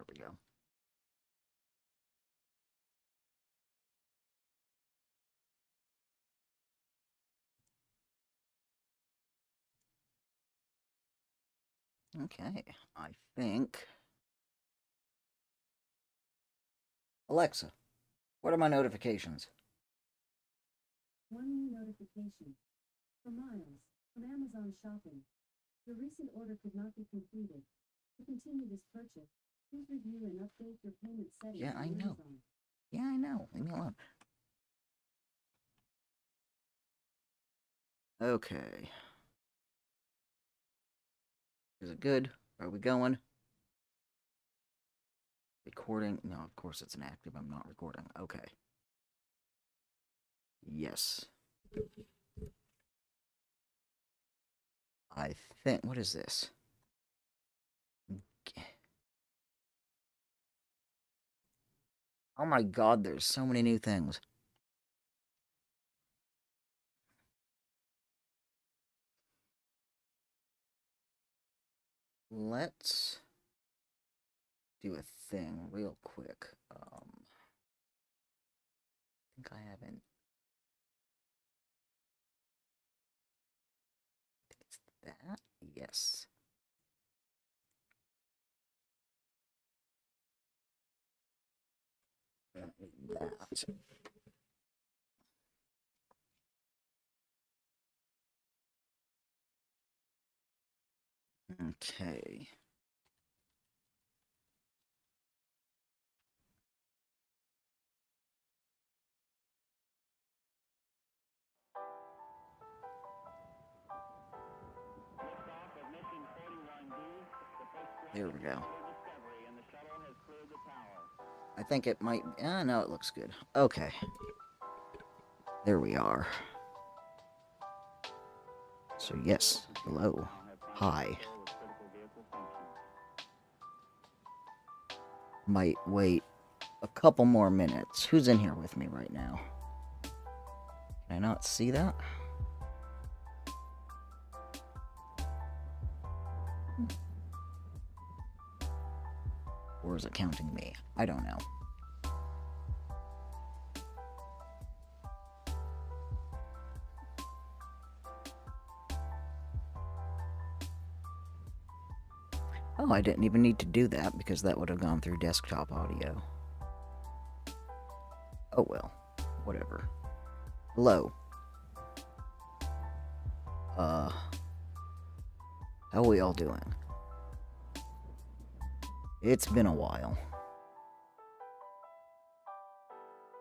There we go. Okay, I think... Alexa, what are my notifications? One new notification. For Miles, from Amazon Shopping. Your recent order could not be completed. To continue this purchase, please review and update your payment settings. Yeah, I on know. Amazon. Yeah, I know. Leave me alone. Okay. Is it good? Are we going? Recording? No, of course it's inactive. I'm not recording. Okay. Yes. I think... What is this? Oh my god, there's so many new things. Let's do a thing real quick. I think I haven't... It's that? Yes. That. Okay. There we go. I think it might... no, it looks good. Okay. There we are. So yes, hello. Hi. Might wait a couple more minutes. Who's in here with me right now? Can I not see that? Or is it counting me? I don't know. Oh, I didn't even need to do that because that would have gone through desktop audio. Oh well, whatever. Hello. How are we all doing? It's been a while.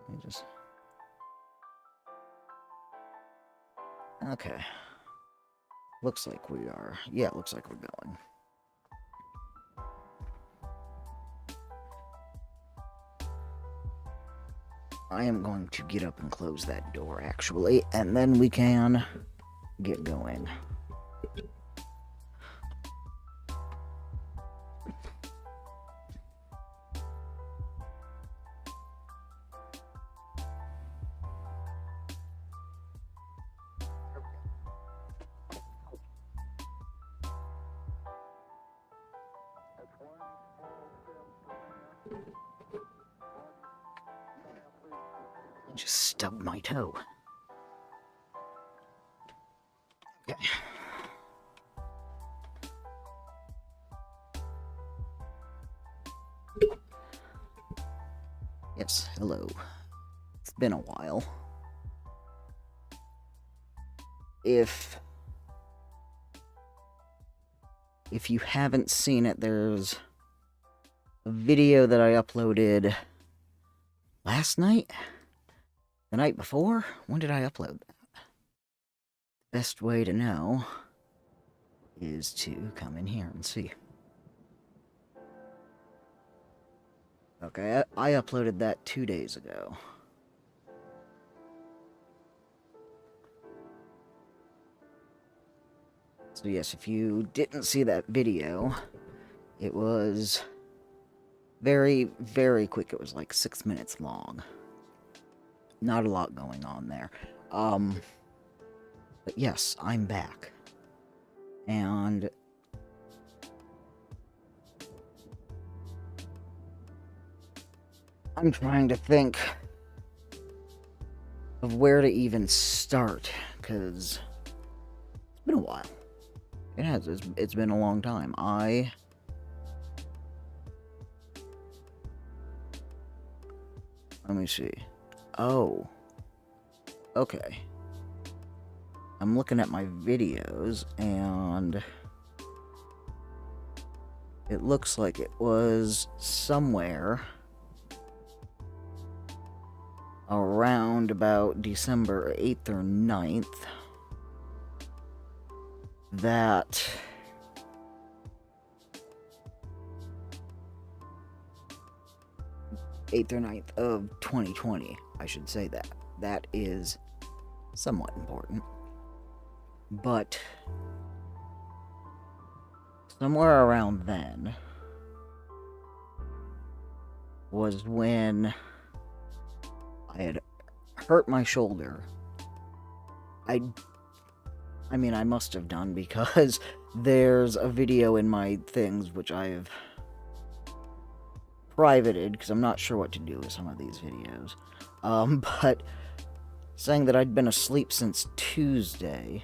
Let me just... Okay. Looks like we are. Yeah, it looks like we're going. I am going to get up and close that door, actually, and then we can get going. I just stubbed my toe. Okay. Yes, hello. It's been a while. If you haven't seen it, there's a video that I uploaded last night? The night before? When did I upload that? Best way to know is to come in here and see. Okay, I uploaded that 2 days ago. So yes, if you didn't see that video, it was very, very quick. It was like 6 minutes long. Not a lot going on there. But yes, I'm back. And I'm trying to think of where to even start, because it's been a while. It has. It's been a long time. Let me see. Oh. Okay. I'm looking at my videos, and it looks like it was somewhere around about December 8th or 9th that '8th or 9th of 2020, I should say that. That is somewhat important. But somewhere around then was when I had hurt my shoulder. I mean, I must have done, because there's a video in my things which I've privated, because I'm not sure what to do with some of these videos. But saying that I'd been asleep since Tuesday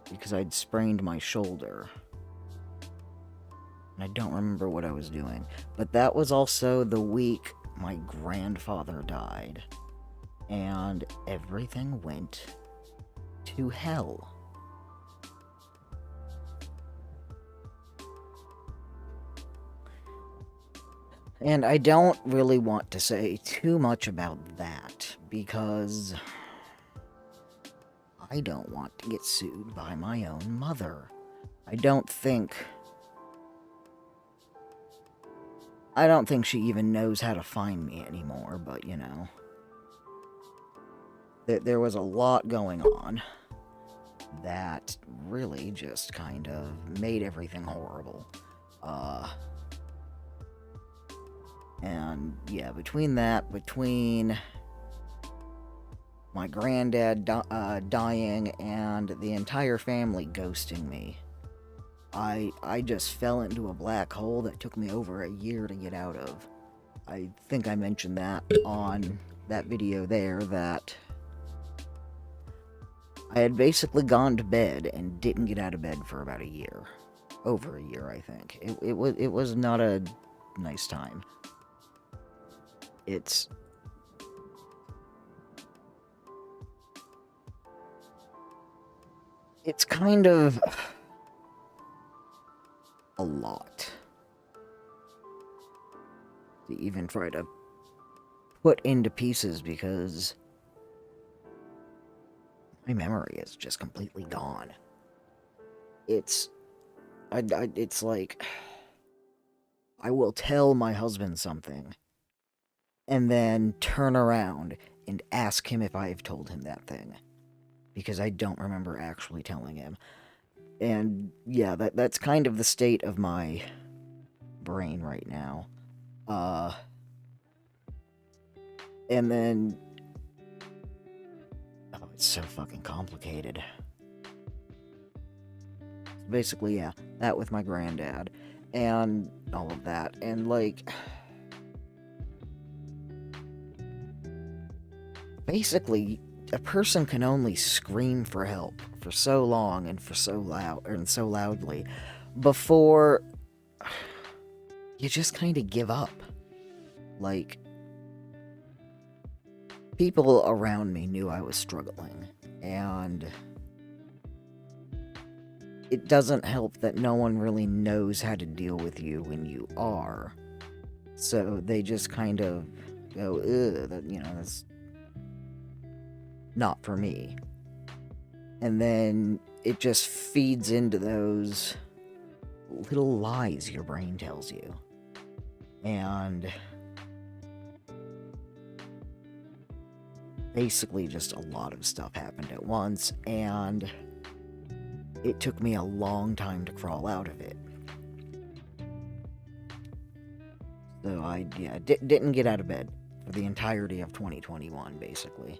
because I'd sprained my shoulder. And I don't remember what I was doing. But that was also the week my grandfather died. And everything went to hell. And I don't really want to say too much about that, because I don't want to get sued by my own mother. I don't think she even knows how to find me anymore, but, you know. There was a lot going on that really just kind of made everything horrible. And, yeah, between my granddad dying and the entire family ghosting me, I just fell into a black hole that took me over a year to get out of. I think I mentioned that on that video there, that I had basically gone to bed and didn't get out of bed for about a year. Over a year, I think. It was not a nice time. It's kind of a lot to even try to put into pieces, because my memory is just completely gone. It's like I will tell my husband something and then turn around and ask him if I've told him that thing, because I don't remember actually telling him. And yeah, that's kind of the state of my brain right now. And then, oh, it's so fucking complicated. Basically, yeah, that with my granddad and all of that. And, like, basically, a person can only scream for help for so long and for so loud and so loudly before you just kind of give up. Like, people around me knew I was struggling, and it doesn't help that no one really knows how to deal with you when you are. So they just kind of go, ugh, that's not for me. And then it just feeds into those little lies your brain tells you. And basically just a lot of stuff happened at once, and it took me a long time to crawl out of it. So I didn't get out of bed for the entirety of 2021, basically.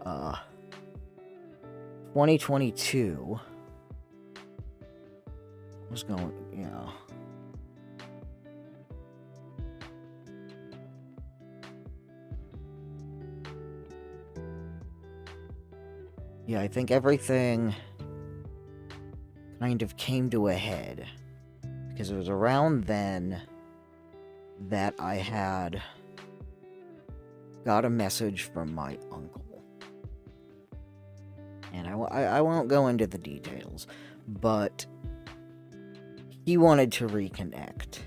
2022 was going, yeah, I think everything kind of came to a head. Because it was around then that I had got a message from my uncle. And I won't go into the details, but he wanted to reconnect.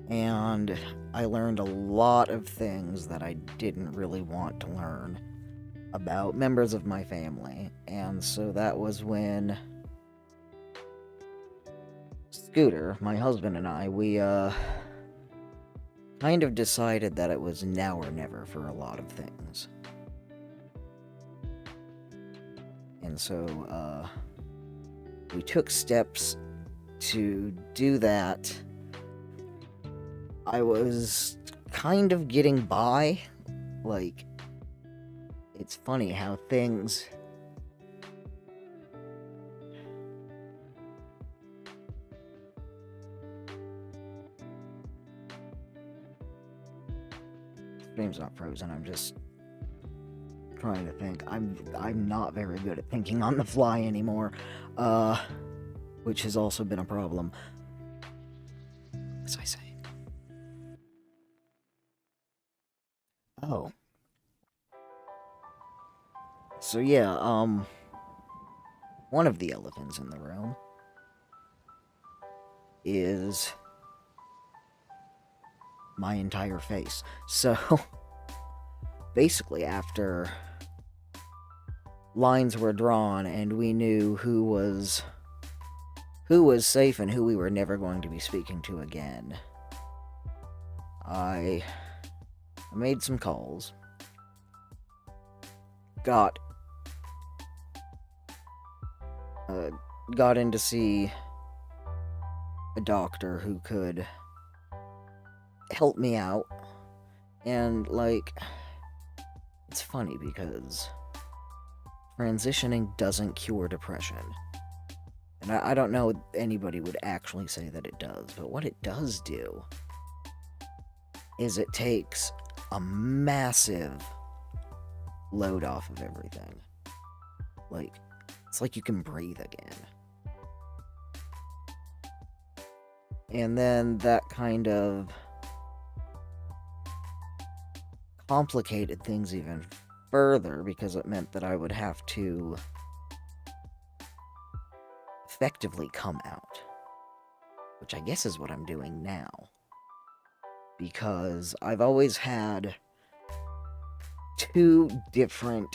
And I learned a lot of things that I didn't really want to learn about members of my family. And so that was when Scooter, my husband, and we kind of decided that it was now or never for a lot of things. And so, we took steps to do that. I was kind of getting by. Like, it's funny how things... Stream's not frozen, I'm just trying to think. I'm not very good at thinking on the fly anymore, which has also been a problem. As I say. Oh. So yeah, one of the elephants in the room is my entire face. So, basically, after lines were drawn and we knew who was safe and who we were never going to be speaking to again, I made some calls, got in to see a doctor who could help me out. And, like, it's funny because transitioning doesn't cure depression. And I don't know if anybody would actually say that it does, but what it does do is it takes a massive load off of everything. Like, it's like you can breathe again. And then that kind of complicated things even further because it meant that I would have to effectively come out, which I guess is what I'm doing now, because I've always had two different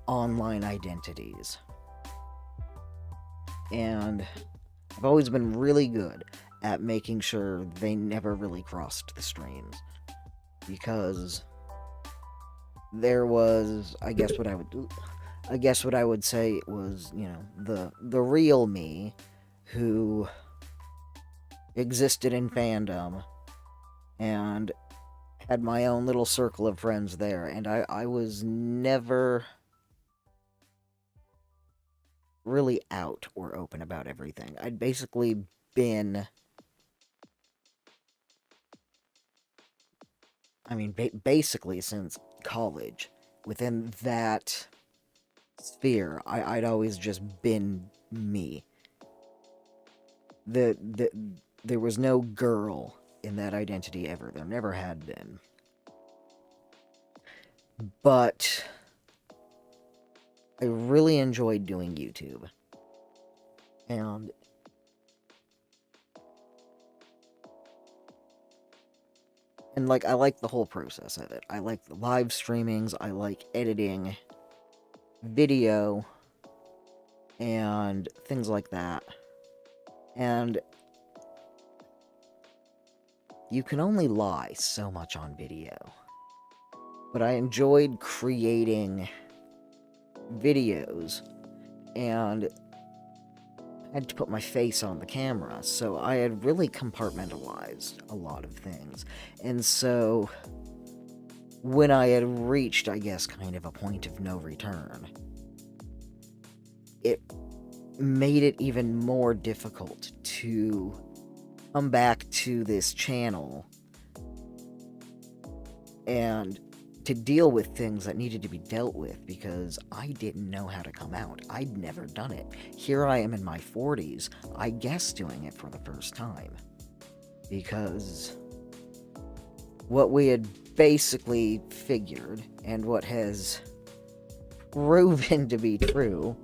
online identities, and I've always been really good at making sure they never really crossed the streams, because there was, I guess what I would say was, you know, the real me who existed in fandom and had my own little circle of friends there, and I was never really out or open about everything. I'd basically been, basically since college, within that sphere, I'd always just been me. There was no girl in that identity ever. There never had been. But I really enjoyed doing YouTube. And like, I like the whole process of it. I like the live streamings, I like editing video, and things like that. And you can only lie so much on video. But I enjoyed creating videos, and I had to put my face on the camera, so I had really compartmentalized a lot of things. And so, when I had reached, I guess, kind of a point of no return, it made it even more difficult to come back to this channel and to deal with things that needed to be dealt with because I didn't know how to come out. I'd never done it. Here I am in my 40s, I guess doing it for the first time. Because what we had basically figured, and what has proven to be true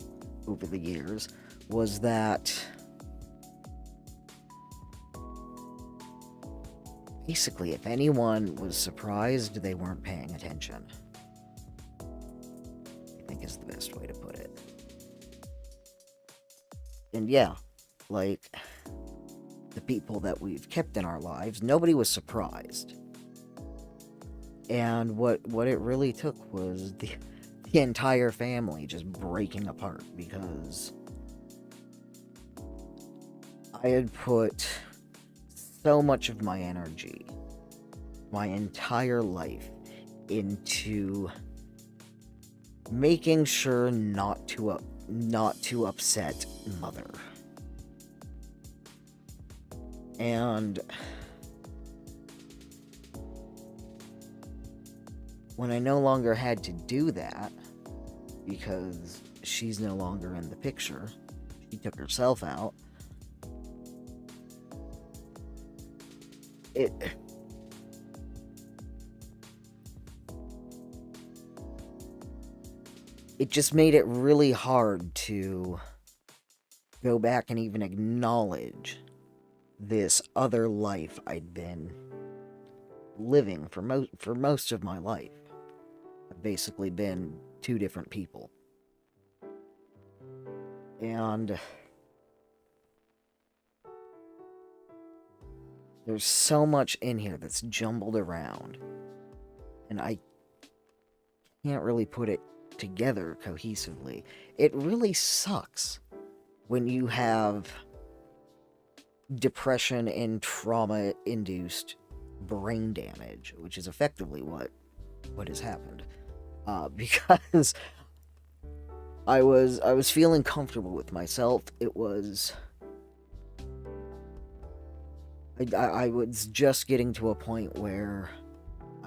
over the years, was that basically if anyone was surprised, they weren't paying attention. I think is the best way to put it. And yeah, like, the people that we've kept in our lives, nobody was surprised. And what it really took was the entire family just breaking apart because I had put so much of my energy, my entire life, into making sure not to upset Mother. And when I no longer had to do that, because she's no longer in the picture, she took herself out, it just made it really hard to go back and even acknowledge this other life I'd been living for most of my life. I've basically been two different people. And there's so much in here that's jumbled around, and I can't really put it together cohesively. It really sucks when you have depression and trauma-induced brain damage, which is effectively what has happened. Because I was feeling comfortable with myself. It was I was just getting to a point where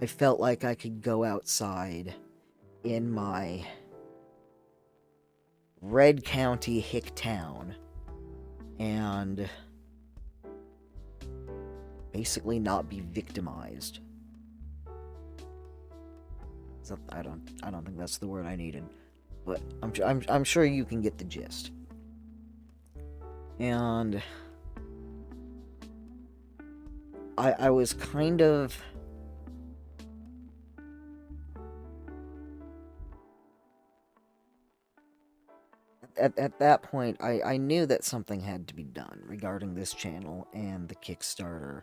I felt like I could go outside in my Red County hick town and basically not be victimized. So I don't think that's the word I needed, but I'm sure you can get the gist. And I was kind of at that point, I knew that something had to be done regarding this channel and the Kickstarter.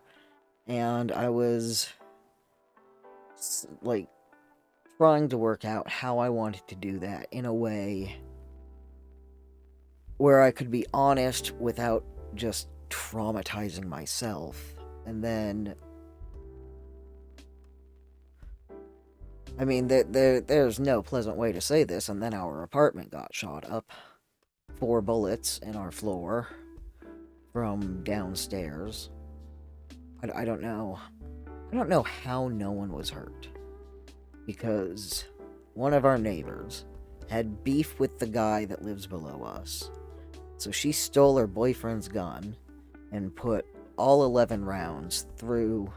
And I was, like, trying to work out how I wanted to do that in a way where I could be honest without just traumatizing myself. And then, I mean, there's no pleasant way to say this, and then our apartment got shot up. 4 bullets in our floor from downstairs. I don't know. I don't know how no one was hurt. Because one of our neighbors had beef with the guy that lives below us. So she stole her boyfriend's gun and put all 11 rounds through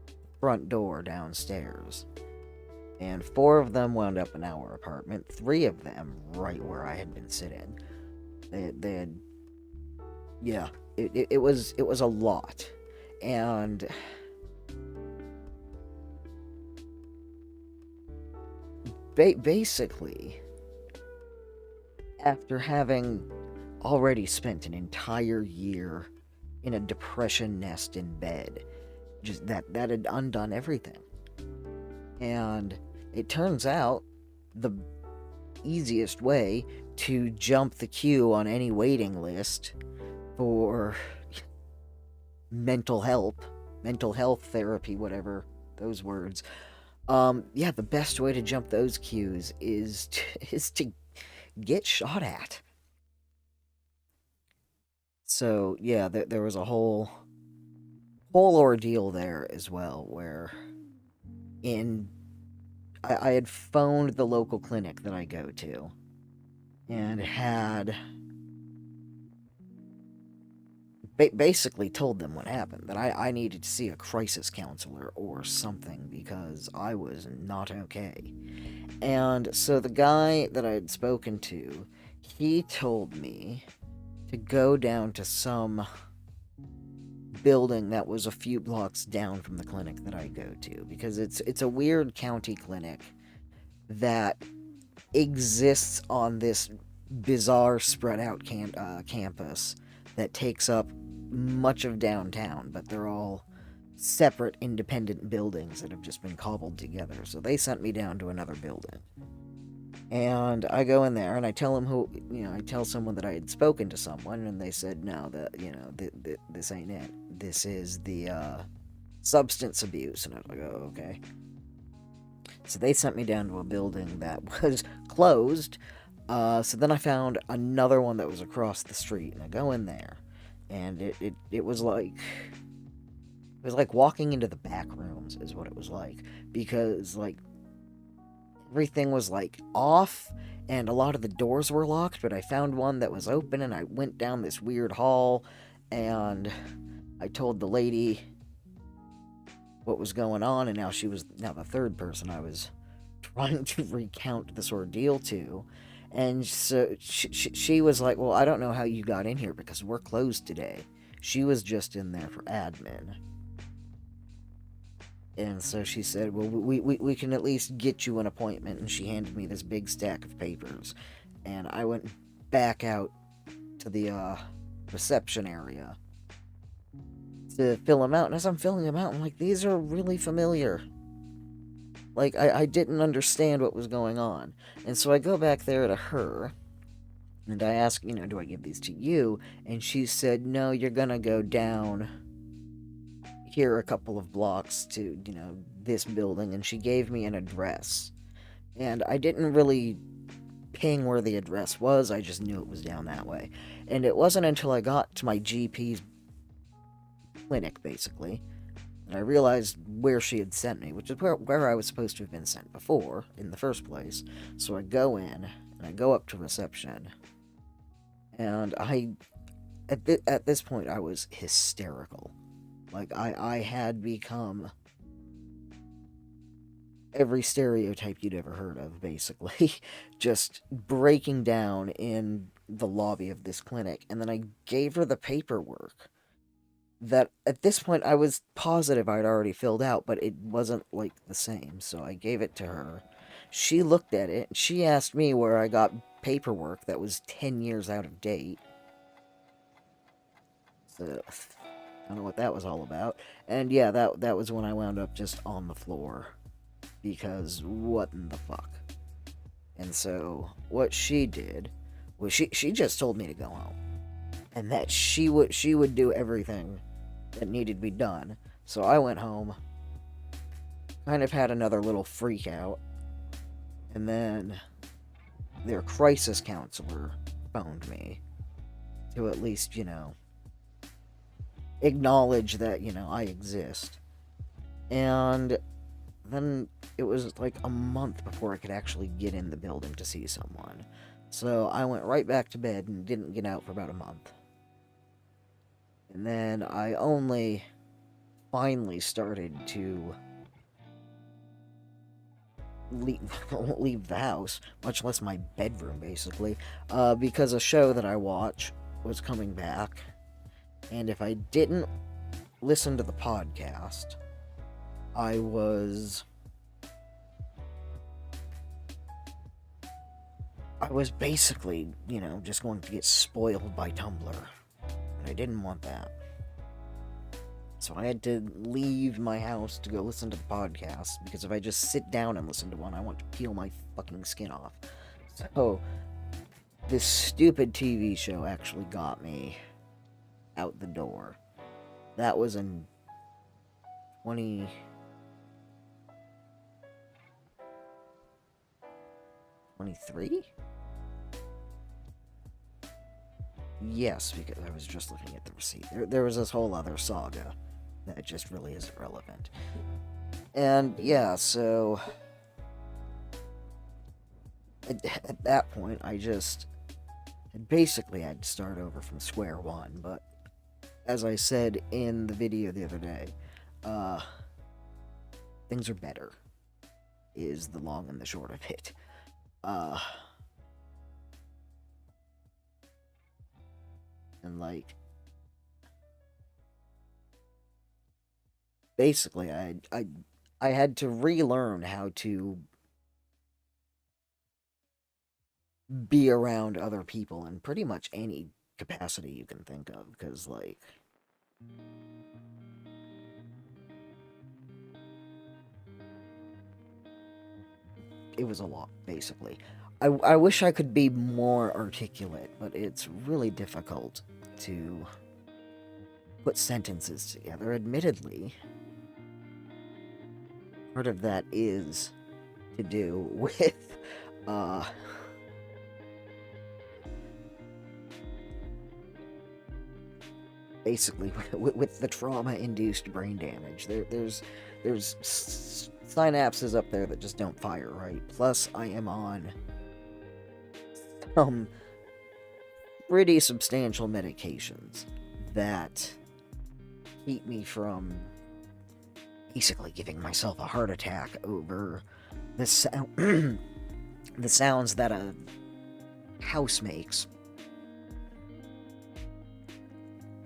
the front door downstairs. And 4 of them wound up in our apartment, 3 of them right where I had been sitting. They had, yeah, it was a lot. And basically, after having already spent an entire year in a depression nest in bed, just that had undone everything. And it turns out the easiest way to jump the queue on any waiting list for mental health therapy, whatever those words. Yeah, the best way to jump those queues is to get shot at. So yeah, there was a whole ordeal there as well, where in I had phoned the local clinic that I go to and had basically told them what happened, that I needed to see a crisis counselor or something because I was not okay. And so the guy that I had spoken to, he told me to go down to some building that was a few blocks down from the clinic that I go to, because it's a weird county clinic that exists on this bizarre spread out campus that takes up much of downtown, but they're all separate independent buildings that have just been cobbled together. So they sent me down to another building. And I go in there and I tell them I tell someone that I had spoken to someone, and they said, no, this ain't it. This is the substance abuse. And I was like, oh, okay. So they sent me down to a building that was closed. So then I found another one that was across the street, and I go in there, and it was like walking into the back rooms is what it was like, because like everything was like off and a lot of the doors were locked, but I found one that was open, and I went down this weird hall, and I told the lady what was going on, and now the third person I was trying to recount this ordeal to. And so she was like, well, I don't know how you got in here because we're closed today. She was just in there for admin. And so she said, well, we can at least get you an appointment. And she handed me this big stack of papers. And I went back out to the reception area to fill them out. And as I'm filling them out, I'm like, these are really familiar. Like, I didn't understand what was going on. And so I go back there to her, and I ask, do I give these to you? And she said, no, you're gonna go down here a couple of blocks to, this building. And she gave me an address. And I didn't really ping where the address was, I just knew it was down that way. And it wasn't until I got to my GP's clinic, basically, and I realized where she had sent me, which is where I was supposed to have been sent before, in the first place. So I go in, and I go up to reception, and at this point, I was hysterical. Like, I had become every stereotype you'd ever heard of, basically. Just breaking down in the lobby of this clinic, and then I gave her the paperwork that at this point I was positive I'd already filled out, but it wasn't like the same, so I gave it to her. She looked at it, and she asked me where I got paperwork that was 10 years out of date. So, I don't know what that was all about. And yeah, that was when I wound up just on the floor. Because what in the fuck? And so, what she did was she just told me to go home. And that she would do everything that needed to be done. So I went home, kind of had another little freak out, and then their crisis counselor phoned me to at least, acknowledge that, I exist. And then it was like a month before I could actually get in the building to see someone. So I went right back to bed and didn't get out for about a month. And then I only finally started to leave the house, much less my bedroom, basically, because a show that I watch was coming back. And if I didn't listen to the podcast, I was basically, just going to get spoiled by Tumblr. I didn't want that. So I had to leave my house to go listen to the podcast, because if I just sit down and listen to one, I want to peel my fucking skin off. So, this stupid TV show actually got me out the door. That was in 2023? Yes, because I was just looking at the receipt. There was this whole other saga that just really isn't relevant. And yeah, so at that point, I just basically had to start over from square one. But as I said in the video the other day, things are better, is the long and the short of it. And like, basically, I had to relearn how to be around other people in pretty much any capacity you can think of, because like, it was a lot, basically. I wish I could be more articulate, but it's really difficult to put sentences together. Admittedly, part of that is to do with, basically, with the trauma-induced brain damage. There's synapses up there that just don't fire right. Plus, I am on some pretty substantial medications that keep me from basically giving myself a heart attack over the sound, the sounds that a house makes.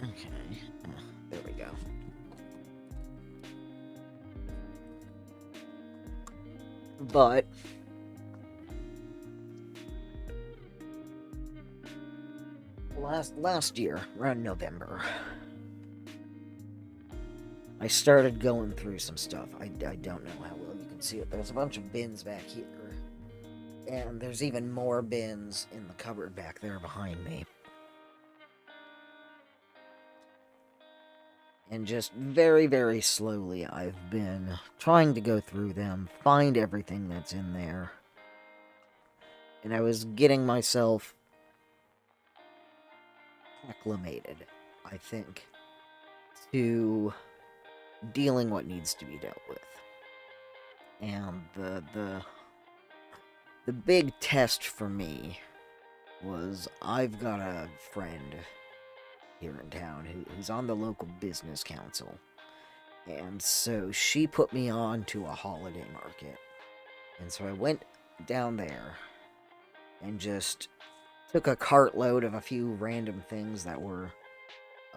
Okay, there we go. But last year, around November, I started going through some stuff. I don't know how well you can see it. There's a bunch of bins back here, and there's even more bins in the cupboard back there behind me. And just very, very slowly, I've been trying to go through them, find everything that's in there. And I was getting myself acclimated, I think, to dealing what needs to be dealt with. And the big test for me was, I've got a friend here in town who's on the local business council, and so she put me on to a holiday market, and so I went down there and just took a cartload of a few random things that were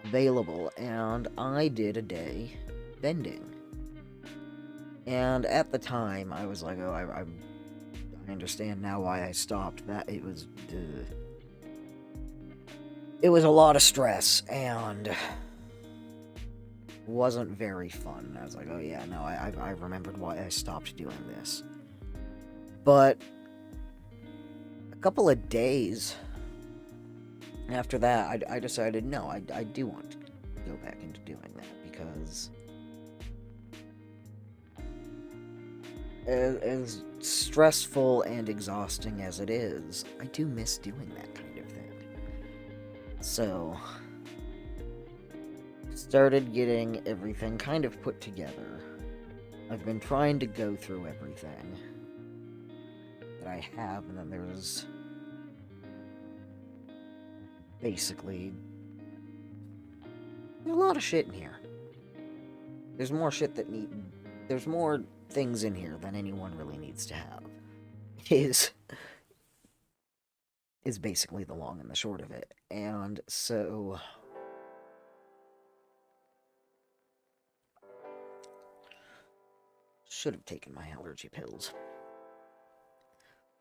available, and I did a day vending. And at the time, I was like, oh, I understand now why I stopped. That it was a lot of stress, and wasn't very fun. I was like, oh yeah, no, I remembered why I stopped doing this. But a couple of days after that, I decided, no, I do want to go back into doing that, because as stressful and exhausting as it is, I do miss doing that kind of thing. So, started getting everything kind of put together. I've been trying to go through everything that I have, and then there's basically a lot of shit in here. There's more shit that there's more things in here than anyone really needs to have. Is basically the long and the short of it. And so should have taken my allergy pills.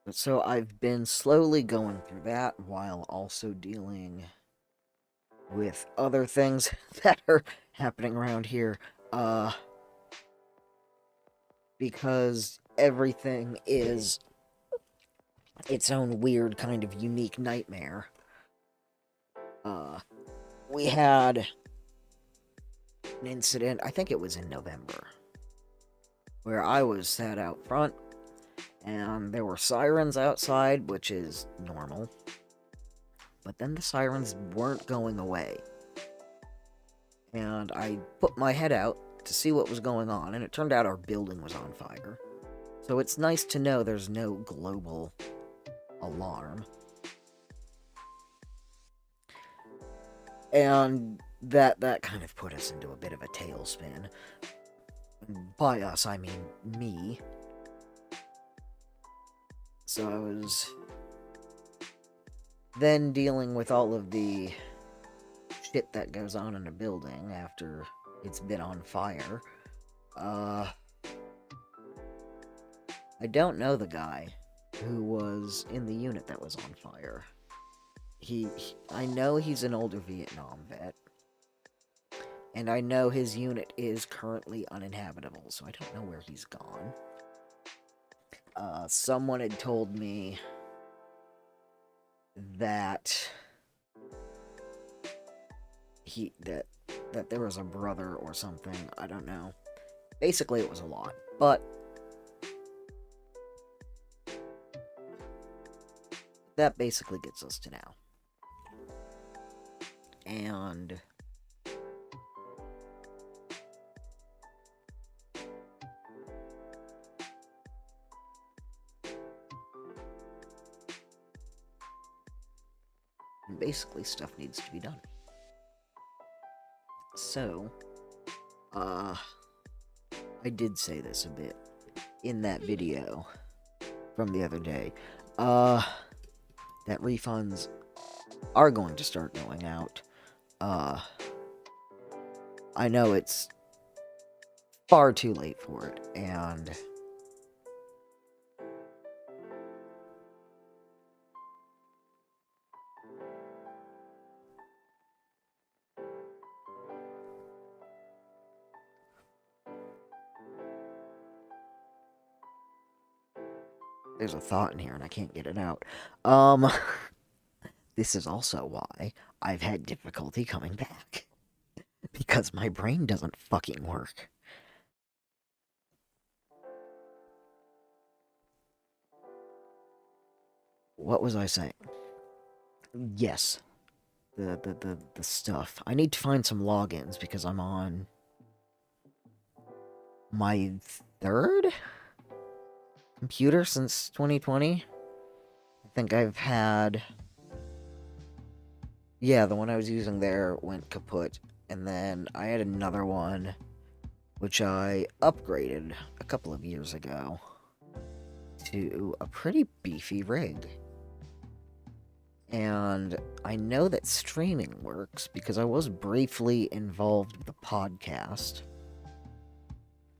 But so I've been slowly going through that while also dealing with other things that are happening around here. Because everything is its own weird kind of unique nightmare. We had an incident, I think it was in November, where I was sat out front, and there were sirens outside, which is normal. But then the sirens weren't going away. And I put my head out to see what was going on, and it turned out our building was on fire. So it's nice to know there's no global alarm. And that kind of put us into a bit of a tailspin. By us, I mean me. So I was then dealing with all of the shit that goes on in a building after it's been on fire. I don't know the guy who was in the unit that was on fire. I know he's an older Vietnam vet. And I know his unit is currently uninhabitable, so I don't know where he's gone. Someone had told me that that there was a brother or something. I don't know. Basically, it was a lot, but that basically gets us to now. And basically stuff needs to be done. So, I did say this a bit in that video from the other day, that refunds are going to start going out. I know it's far too late for it, and there's a thought in here and I can't get it out. This is also why I've had difficulty coming back. Because my brain doesn't fucking work. What was I saying? Yes. The stuff. I need to find some logins because I'm on my third computer since 2020. I think I've had... Yeah, the one I was using there went kaput. And then I had another one, which I upgraded a couple of years ago to a pretty beefy rig. And I know that streaming works because I was briefly involved with a podcast.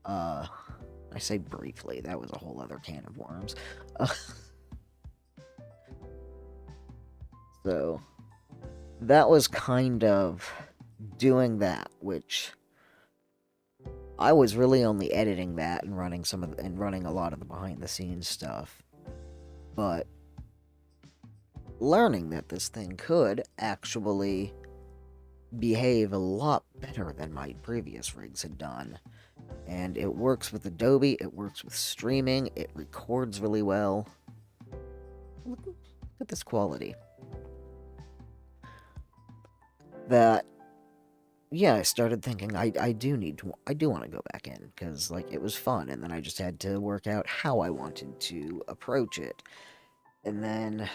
I say briefly, that was a whole other can of worms. So, that was kind of doing that, which I was really only editing that and running running a lot of the behind the scenes stuff. But learning that this thing could actually behave a lot better than my previous rigs had done. And it works with Adobe, it works with streaming, it records really well. Look at this quality. That, yeah, I started thinking I do want to go back in, because, like, it was fun, and then I just had to work out how I wanted to approach it. And then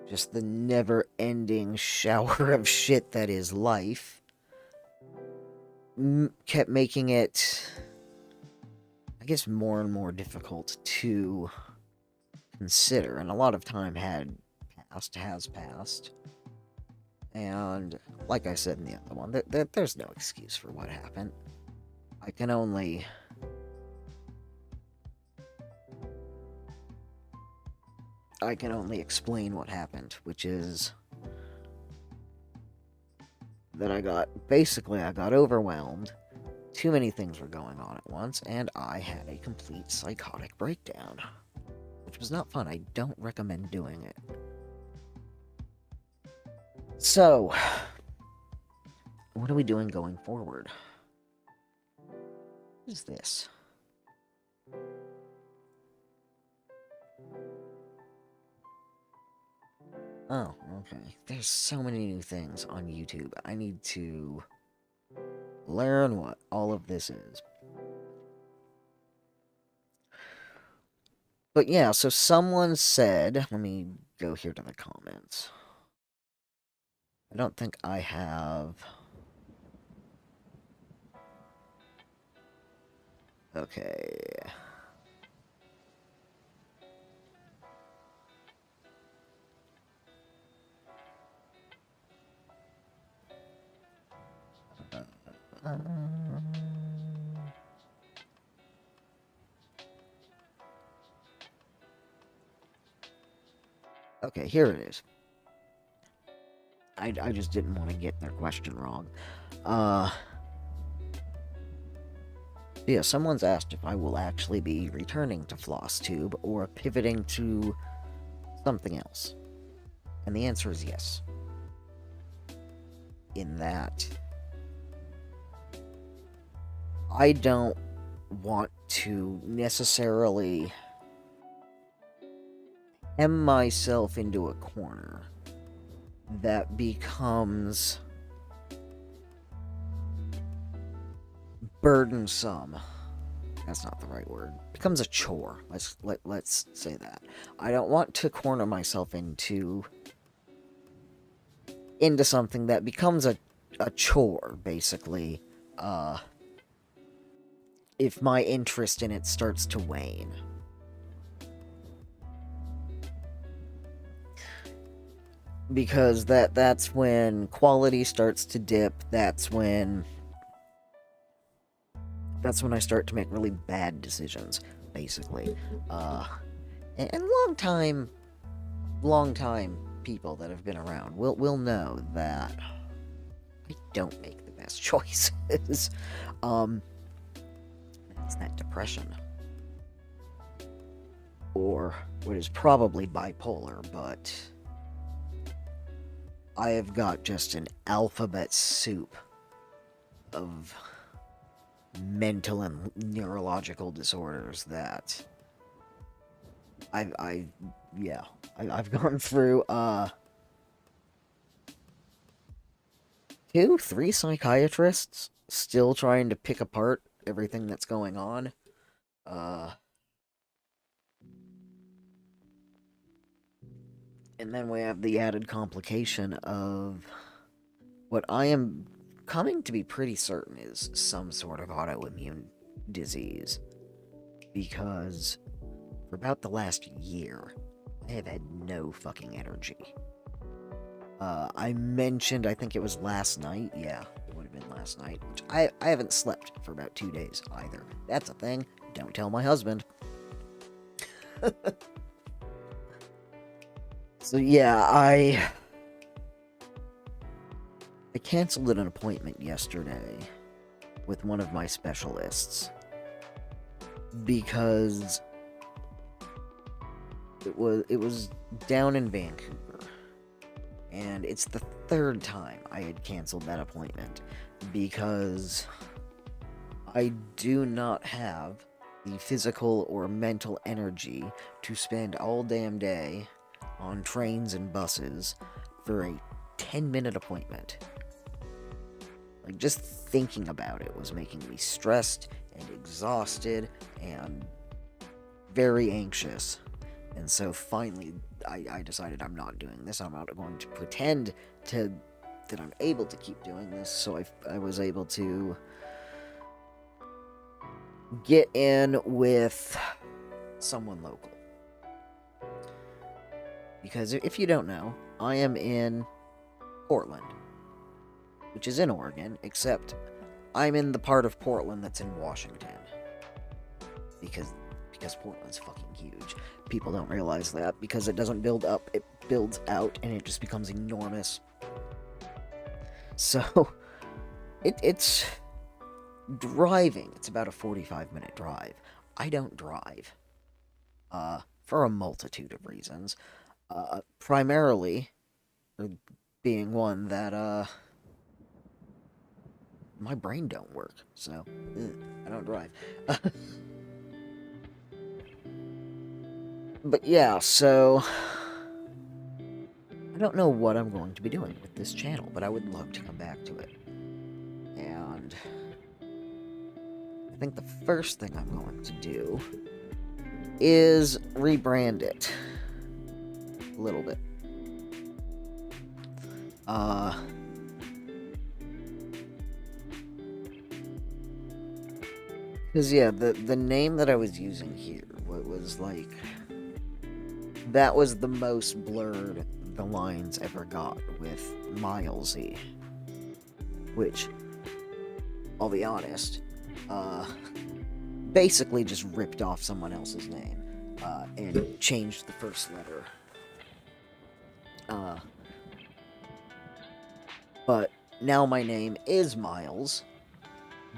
just the never-ending shower of shit that is life kept making it, I guess, more and more difficult to consider, and a lot of time has passed. And, like I said in the other one, there's no excuse for what happened. I can only explain what happened, which is that I got overwhelmed, too many things were going on at once, and I had a complete psychotic breakdown. Which was not fun. I don't recommend doing it. So, what are we doing going forward? What is this? Oh, okay. There's so many new things on YouTube. I need to learn what all of this is. But yeah, so someone said, let me go here to the comments. I don't think I have. Okay. Okay, here it is. I just didn't want to get their question wrong. Yeah, someone's asked if I will actually be returning to FlossTube or pivoting to something else. And the answer is yes. In that, I don't want to necessarily hem myself into a corner that becomes burdensome. That's not the right word. Becomes a chore. Let's say that. I don't want to corner myself into something that becomes a chore, basically. If my interest in it starts to wane. Because that's when quality starts to dip. That's when I start to make really bad decisions, basically. And long time people that have been around will know that I don't make the best choices. It's that depression. Or what is probably bipolar, but I have got just an alphabet soup of mental and neurological disorders that I've gone through 2-3 psychiatrists, still trying to pick apart everything that's going on. And then we have the added complication of what I am coming to be pretty certain is some sort of autoimmune disease. Because for about the last year, I have had no fucking energy. I mentioned, I think it was last night. Yeah, it would have been last night. Which I haven't slept for about 2 days either. That's a thing. Don't tell my husband. So yeah, I canceled an appointment yesterday with one of my specialists because it was down in Vancouver, and it's the 3rd time I had canceled that appointment because I do not have the physical or mental energy to spend all damn day on trains and buses for a 10-minute appointment. Like, just thinking about it was making me stressed and exhausted and very anxious. And so finally, I decided I'm not doing this. I'm not going to pretend that I'm able to keep doing this. So I was able to get in with someone local. Because if you don't know, I am in Portland, which is in Oregon, except I'm in the part of Portland that's in Washington. Because Portland's fucking huge. People don't realize that, because it doesn't build up, it builds out, and it just becomes enormous. So, it's driving. It's about a 45-minute drive. I don't drive. For a multitude of reasons. Primarily, being one that, my brain don't work, so, I don't drive. But yeah, so I don't know what I'm going to be doing with this channel, but I would love to come back to it. And I think the first thing I'm going to do is rebrand it a little bit. Because, yeah, the name that I was using here was like, that was the most blurred the lines ever got with Milesy. Which, I'll be honest, basically just ripped off someone else's name, and changed the first letter. But now my name is Miles,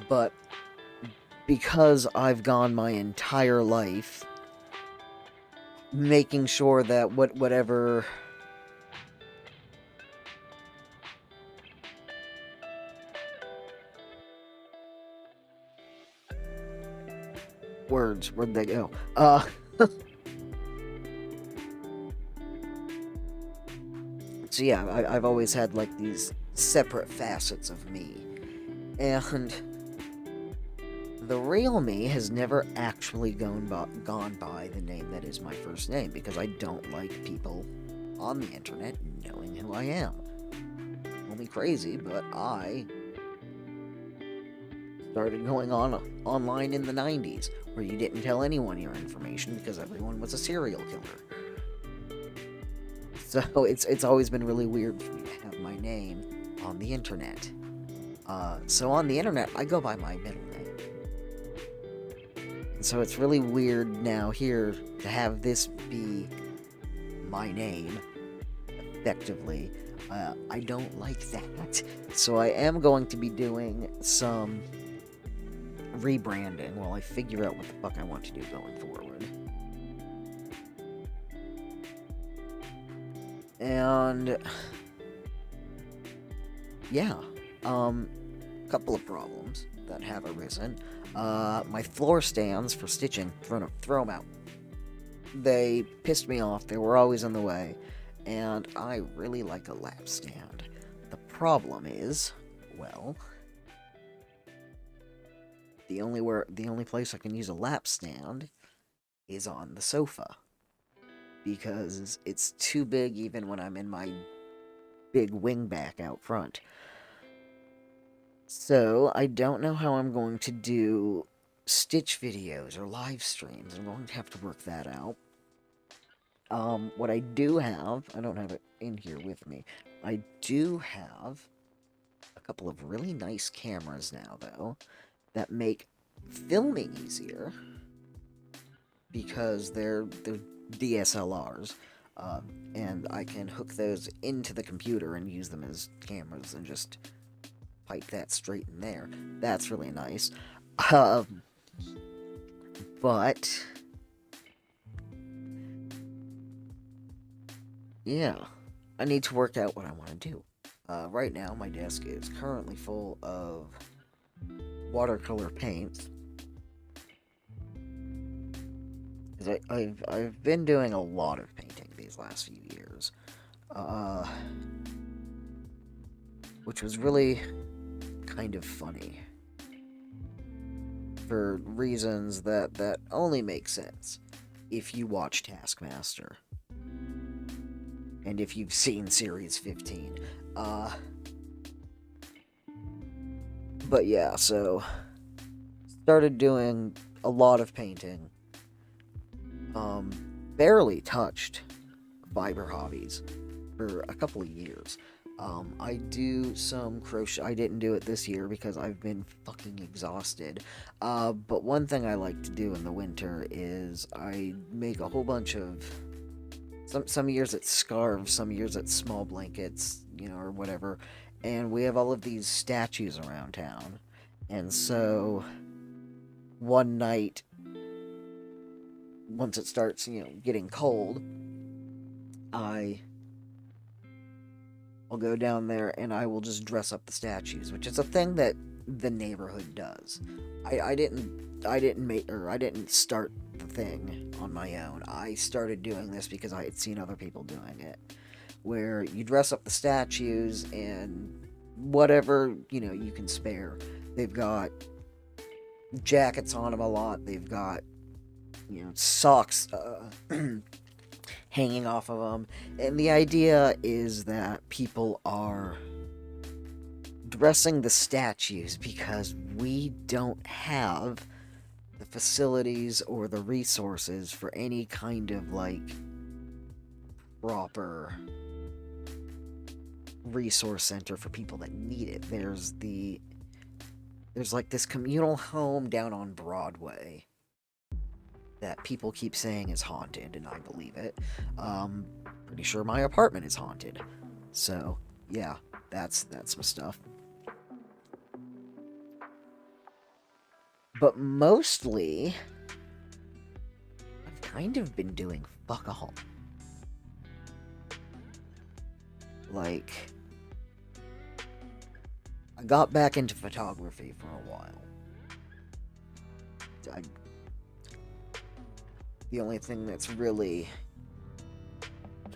but because I've gone my entire life making sure that whatever words, where'd they go? So yeah, I've always had like these separate facets of me, and the real me has never actually gone by the name that is my first name, because I don't like people on the internet knowing who I am. Call me crazy, but I started going online in the 90s, where you didn't tell anyone your information because everyone was a serial killer. So it's always been really weird for me to have my name on the internet. So on the internet, I go by my middle name. And so it's really weird now here to have this be my name, effectively. I don't like that. So I am going to be doing some rebranding while I figure out what the fuck I want to do going forward. And yeah, couple of problems that have arisen. My floor stands for stitching, throw them out. They pissed me off. They were always in the way, and I really like a lap stand. The problem is, well, the only place I can use a lap stand is on the sofa, because it's too big even when I'm in my big wingback out front. So, I don't know how I'm going to do Stitch videos or live streams. I'm going to have to work that out. What I do have, I don't have it in here with me, I do have a couple of really nice cameras now, though, that make filming easier, because they're DSLRs, and I can hook those into the computer and use them as cameras and just pipe that straight in there. That's really nice. But yeah, I need to work out what I want to do. Right now, my desk is currently full of watercolor paints, because I've been doing a lot of painting these last few years, which was really kind of funny, for reasons that only make sense if you watch Taskmaster, and if you've seen Series 15. But yeah, so started doing a lot of painting. Barely touched fiber hobbies for a couple of years. I do some crochet. I didn't do it this year because I've been fucking exhausted. But one thing I like to do in the winter is I make a whole bunch of... Some years it's scarves, some years it's small blankets, or whatever. And we have all of these statues around town. And so, one night, once it starts, getting cold, I'll go down there and I will just dress up the statues, which is a thing that the neighborhood does. I didn't start the thing on my own. I started doing this because I had seen other people doing it, where you dress up the statues and whatever, you can spare. They've got jackets on them a lot. They've got socks hanging off of them. And the idea is that people are dressing the statues because we don't have the facilities or the resources for any kind of, like, proper resource center for people that need it. There's like this communal home down on Broadway that people keep saying is haunted, and I believe it. Pretty sure my apartment is haunted. So, yeah, that's my stuff. But mostly, I've kind of been doing fuck all. Like, I got back into photography for a while. The only thing that's really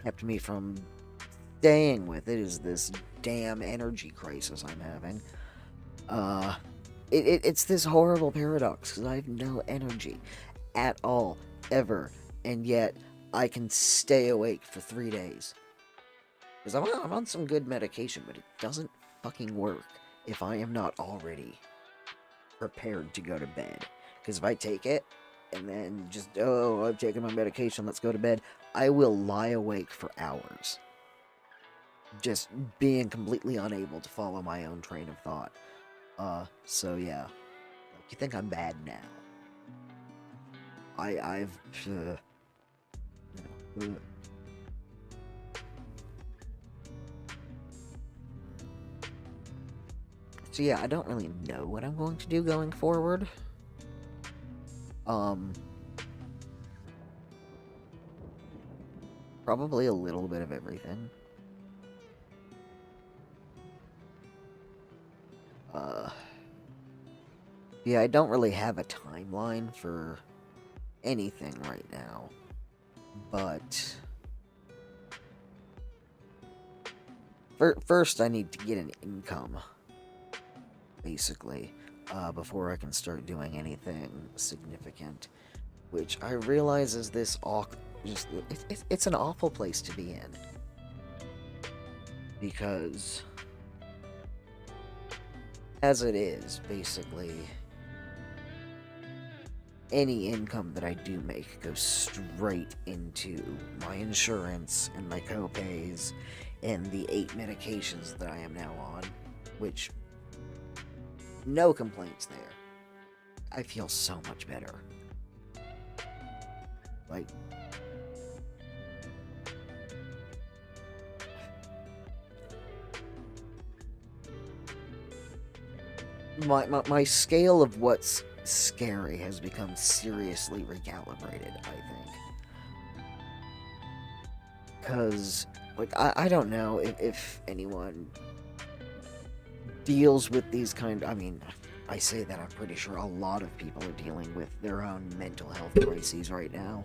kept me from staying with it is this damn energy crisis I'm having. It's this horrible paradox, because I have no energy at all, ever, and yet I can stay awake for 3 days. Because I'm on some good medication, but it doesn't fucking work if I am not already prepared to go to bed. Because if I take it, and then just, oh, I've taken my medication, let's go to bed, I will lie awake for hours. Just being completely unable to follow my own train of thought. So yeah. Like, you think I'm bad now? I've, So yeah, I don't really know what I'm going to do going forward. Probably a little bit of everything. Yeah, I don't really have a timeline for anything right now. But first I need to get an income, basically, before I can start doing anything significant. Which I realize is this it's an awful place to be in. Because as it is, basically, any income that I do make goes straight into my insurance and my co-pays and the 8 medications that I am now on, which, no complaints there. I feel so much better. Like, my scale of what's scary has become seriously recalibrated, I think. Because, like, I don't know if anyone deals with these I mean, I say that, I'm pretty sure a lot of people are dealing with their own mental health crises right now.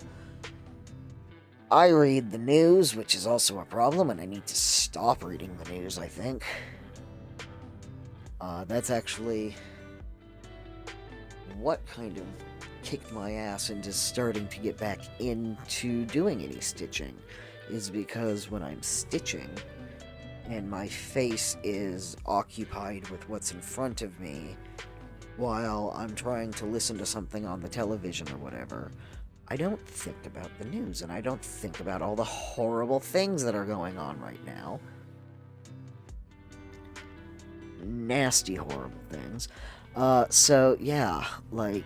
I read the news, which is also a problem, and I need to stop reading the news, I think. That's actually what kind of kicked my ass into starting to get back into doing any stitching, is because when I'm stitching, and my face is occupied with what's in front of me, while I'm trying to listen to something on the television or whatever, I don't think about the news, and I don't think about all the horrible things that are going on right now. Nasty, horrible things. So, yeah, like...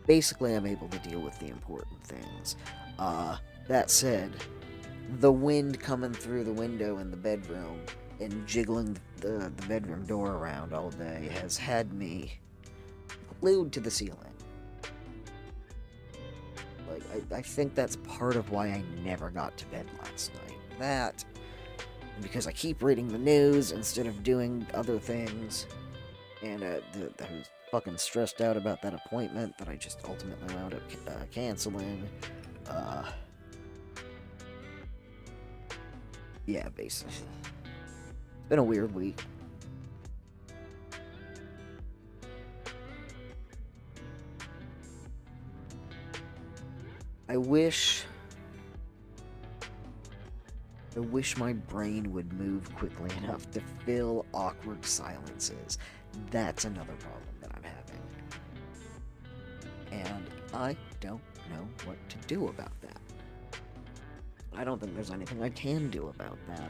Basically, I'm able to deal with the important things. That said, the wind coming through the window in the bedroom and jiggling the bedroom door around all day has had me glued to the ceiling. Like, I think that's part of why I never got to bed last night. That, because I keep reading the news instead of doing other things, and I was fucking stressed out about that appointment that I just ultimately wound up canceling. Yeah, basically. been a weird week. I wish my brain would move quickly enough to fill awkward silences. That's another problem that I'm having. And I don't know what to do about that. I don't think there's anything I can do about that.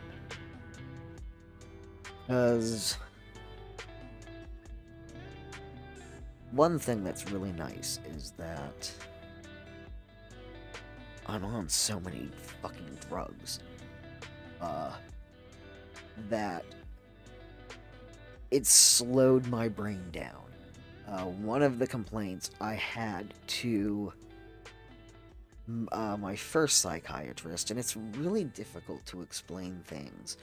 Because one thing that's really nice is that I'm on so many fucking drugs that it slowed my brain down. One of the complaints I had to my first psychiatrist, and it's really difficult to explain things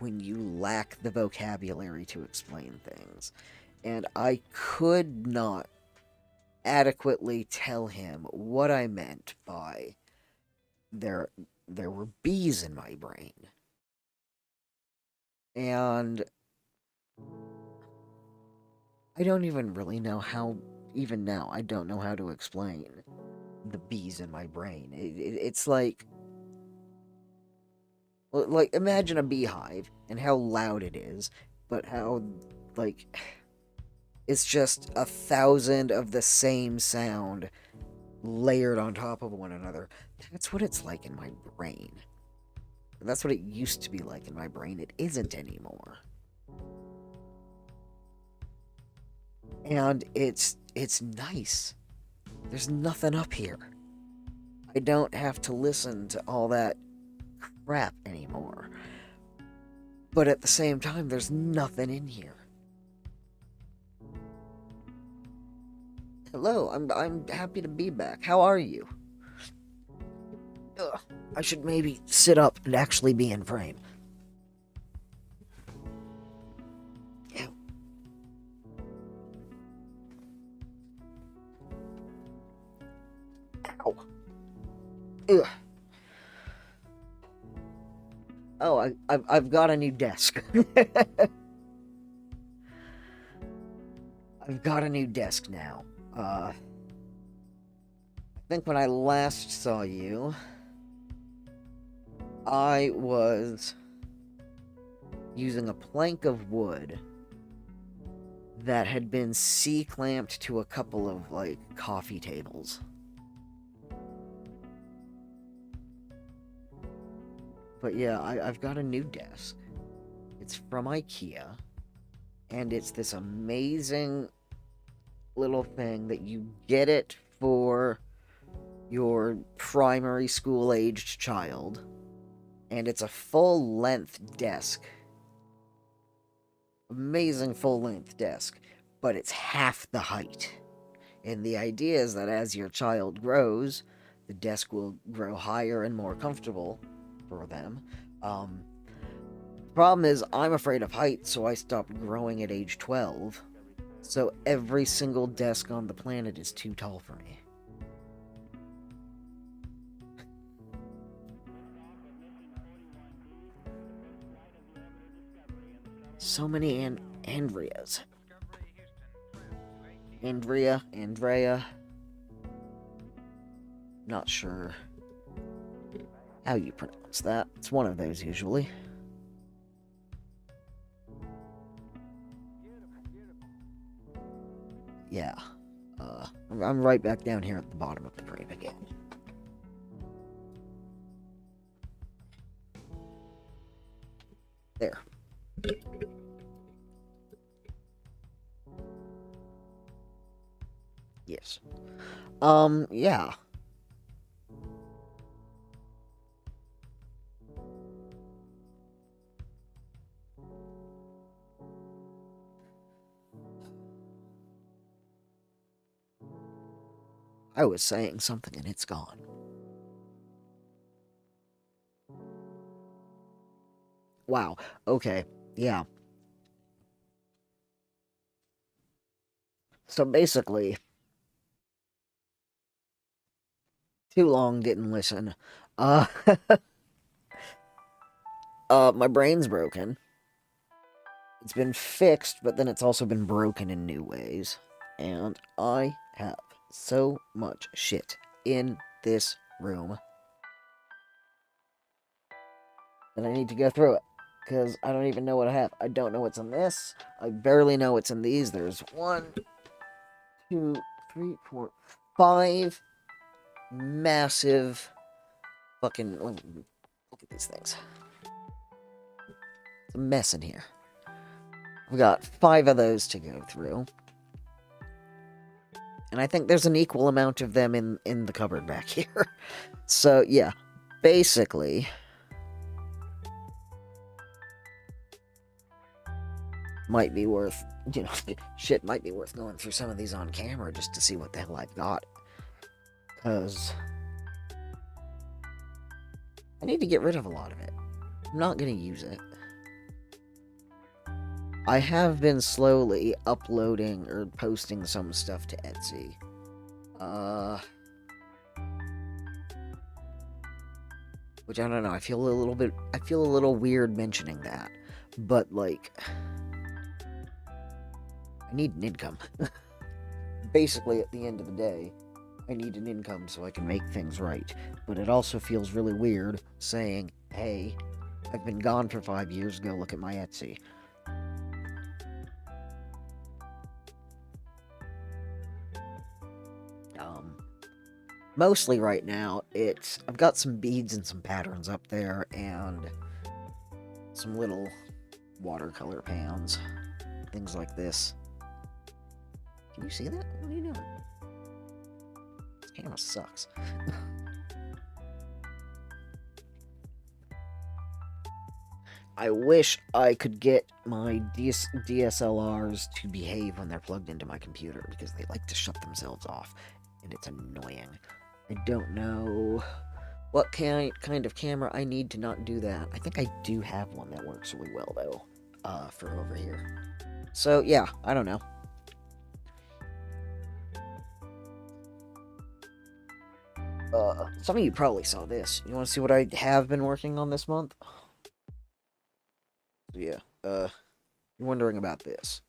when you lack the vocabulary to explain things. And I could not adequately tell him what I meant by there were bees in my brain. And I don't even really know how, even now, I don't know how to explain the bees in my brain. It's like imagine a beehive and how loud it is, but how, like, it's just 1,000 of the same sound layered on top of one another. That's what it's like in my brain. That's what it used to be like in my brain. It isn't anymore. And it's nice. There's nothing up here. I don't have to listen to all that crap anymore. But at the same time, there's nothing in here. Hello, I'm happy to be back. How are you? Ugh, I should maybe sit up and actually be in frame. Ew. Ow. Ugh. Oh, I've got a new desk. I've got a new desk now. I think when I last saw you, I was using a plank of wood that had been C-clamped to a couple of, like, coffee tables. But yeah, I've got a new desk. It's from IKEA, and it's this amazing little thing that you get it for your primary school-aged child, and it's a full-length desk. Amazing full-length desk, but it's half the height. And the idea is that as your child grows, the desk will grow higher and more comfortable for them. Problem is, I'm afraid of heights, so I stopped growing at age 12. So every single desk on the planet is too tall for me. So many Andreas. Andrea. Not sure how you pronounce that. It's one of those usually. Yeah. I'm right back down here at the bottom of the frame again. There. Yes. Yeah. I was saying something and it's gone. Wow. Okay. Yeah. So basically, too long, didn't listen. Uh, my brain's broken. It's been fixed, but then it's also been broken in new ways. And I have so much shit in this room that I need to go through it. Because I don't even know what I have. I don't know what's in this. I barely know what's in these. There's 1, 2, 3, 4, 5 massive fucking... Look at these things. It's a mess in here. We got 5 of those to go through. And I think there's an equal amount of them in the cupboard back here. So, yeah. Basically... might be worth, shit might be worth going through some of these on camera just to see what the hell I've got. Because I need to get rid of a lot of it. I'm not going to use it. I have been slowly uploading or posting some stuff to Etsy. Which I don't know, I feel a little weird mentioning that. But, like, I need an income. Basically, at the end of the day, I need an income so I can make things right. But it also feels really weird saying, hey, I've been gone for 5 years, go look at my Etsy. Mostly right now, I've got some beads and some patterns up there, and some little watercolor pans. Things like this. Can you see that? What are you doing? This camera sucks. I wish I could get my DSLRs to behave when they're plugged into my computer, because they like to shut themselves off, and it's annoying. I don't know what kind of camera I need to not do that. I think I do have one that works really well, though, for over here. So, yeah, I don't know. Some of you probably saw this. You want to see what I have been working on this month? Yeah, you're wondering about this.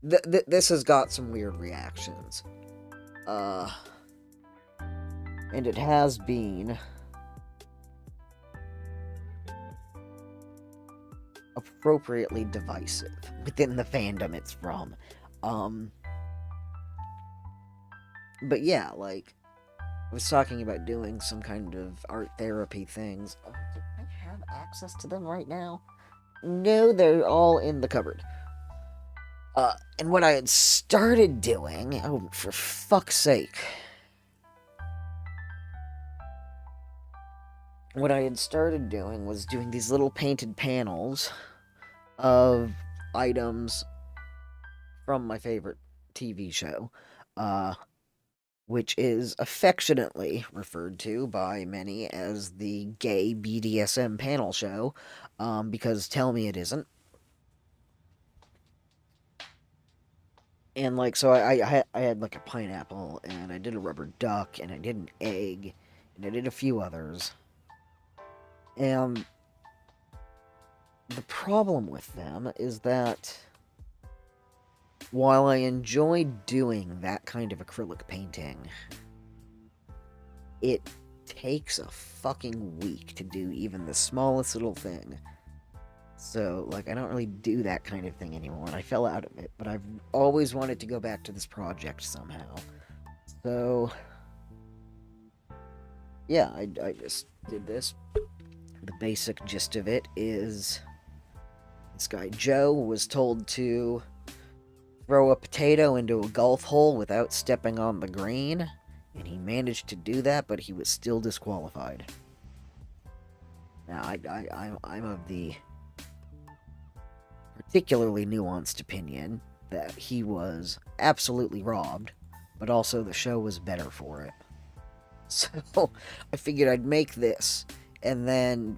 This has got some weird reactions. And it has been appropriately divisive within the fandom it's from. But yeah, like, I was talking about doing some kind of art therapy things. Do I have access to them right now? No, they're all in the cupboard. And what I had started doing... Oh, for fuck's sake. What I had started doing was doing these little painted panels of items from my favorite TV show, which is affectionately referred to by many as the gay BDSM panel show, because tell me it isn't. And, like, so I had, like, a pineapple, and I did a rubber duck, and I did an egg, and I did a few others. And the problem with them is that while I enjoy doing that kind of acrylic painting, it takes a fucking week to do even the smallest little thing. So, like, I don't really do that kind of thing anymore, and I fell out of it, but I've always wanted to go back to this project somehow. So, yeah, I just did this. The basic gist of it is this guy Joe was told to throw a potato into a golf hole without stepping on the green, and he managed to do that, but he was still disqualified. Now, I'm of the particularly nuanced opinion that he was absolutely robbed, but also the show was better for it. So, I figured I'd make this, and then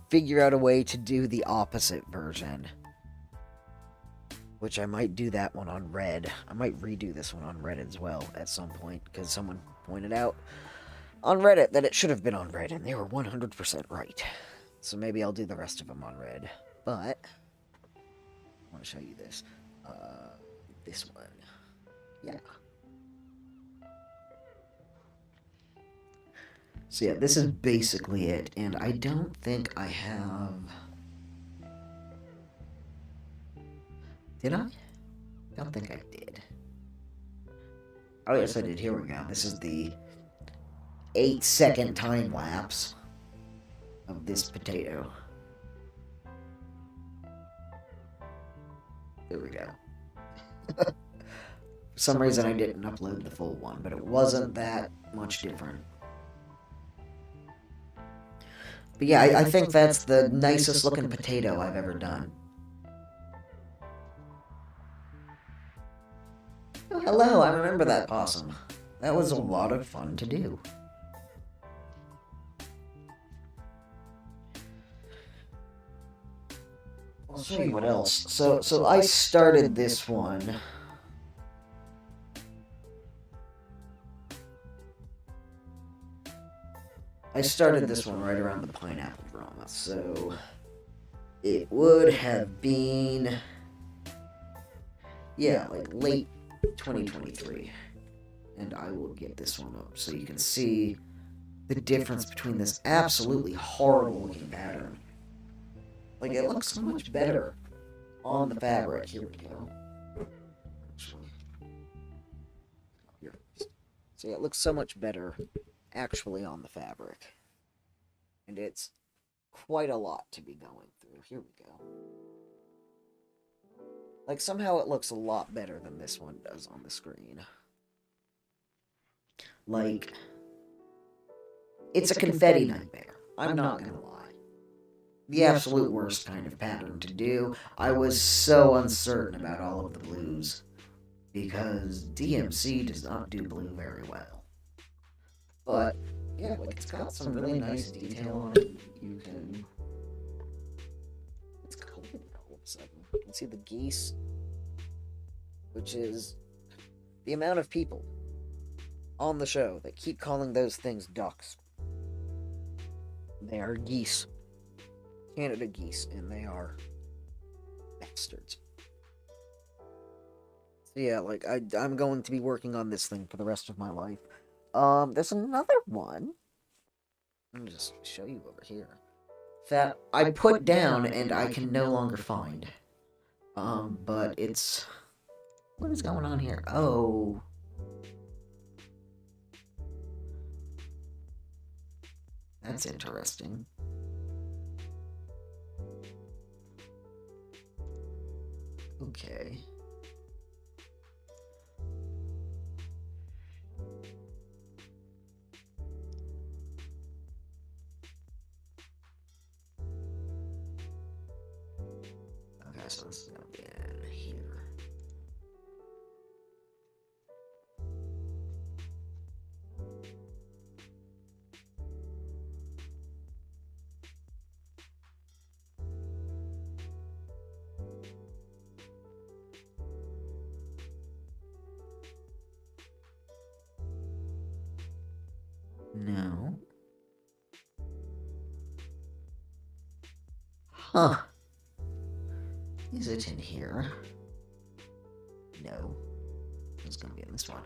figure out a way to do the opposite version. Which I might do that one on red. I might redo this one on red as well at some point, because someone pointed out on Reddit that it should have been on red, and they were 100% right. So maybe I'll do the rest of them on red. But want to show you this. This one. Yeah. So yeah, this is basically it, and I don't think I have... Did I? Don't think I did. Oh yes, I did. Here we go. This is the 8-second time lapse of this potato. There we go. For some reason I didn't upload the full one, but it wasn't that much different. But yeah, I think that's the nicest looking potato I've ever done. Oh, hello, I remember that possum. That was a lot of fun to do. I'll show you what else. So I started this one. I started this one right around the pineapple drama, so it would have been, yeah, like late 2023. And I will get this one up so you can see the difference between this absolutely horrible looking pattern. Like, it looks so much better on the fabric. Here we go. Here. So yeah, it looks so much better actually on the fabric. And it's quite a lot to be going through. Here we go. Like, somehow it looks a lot better than this one does on the screen. Like, it's a confetti nightmare. I'm not gonna lie. The absolute worst kind of pattern to do. I was so uncertain about all of the blues, because DMC does not do blue very well. But, yeah, like, it's got some really nice detail on it. You can... It's cold all of a sudden. You can see the geese, which is the amount of people on the show that keep calling those things ducks. They are geese. Canada geese, and they are bastards. So yeah, like, I'm going to be working on this thing for the rest of my life. There's another one. Let me just show you over here. That I put down and I can no longer find. But it's... What is going on here? Oh... That's interesting. Okay. Okay, so this is gonna be in here. No. Huh. Is it in here? No. It's gonna be in this one.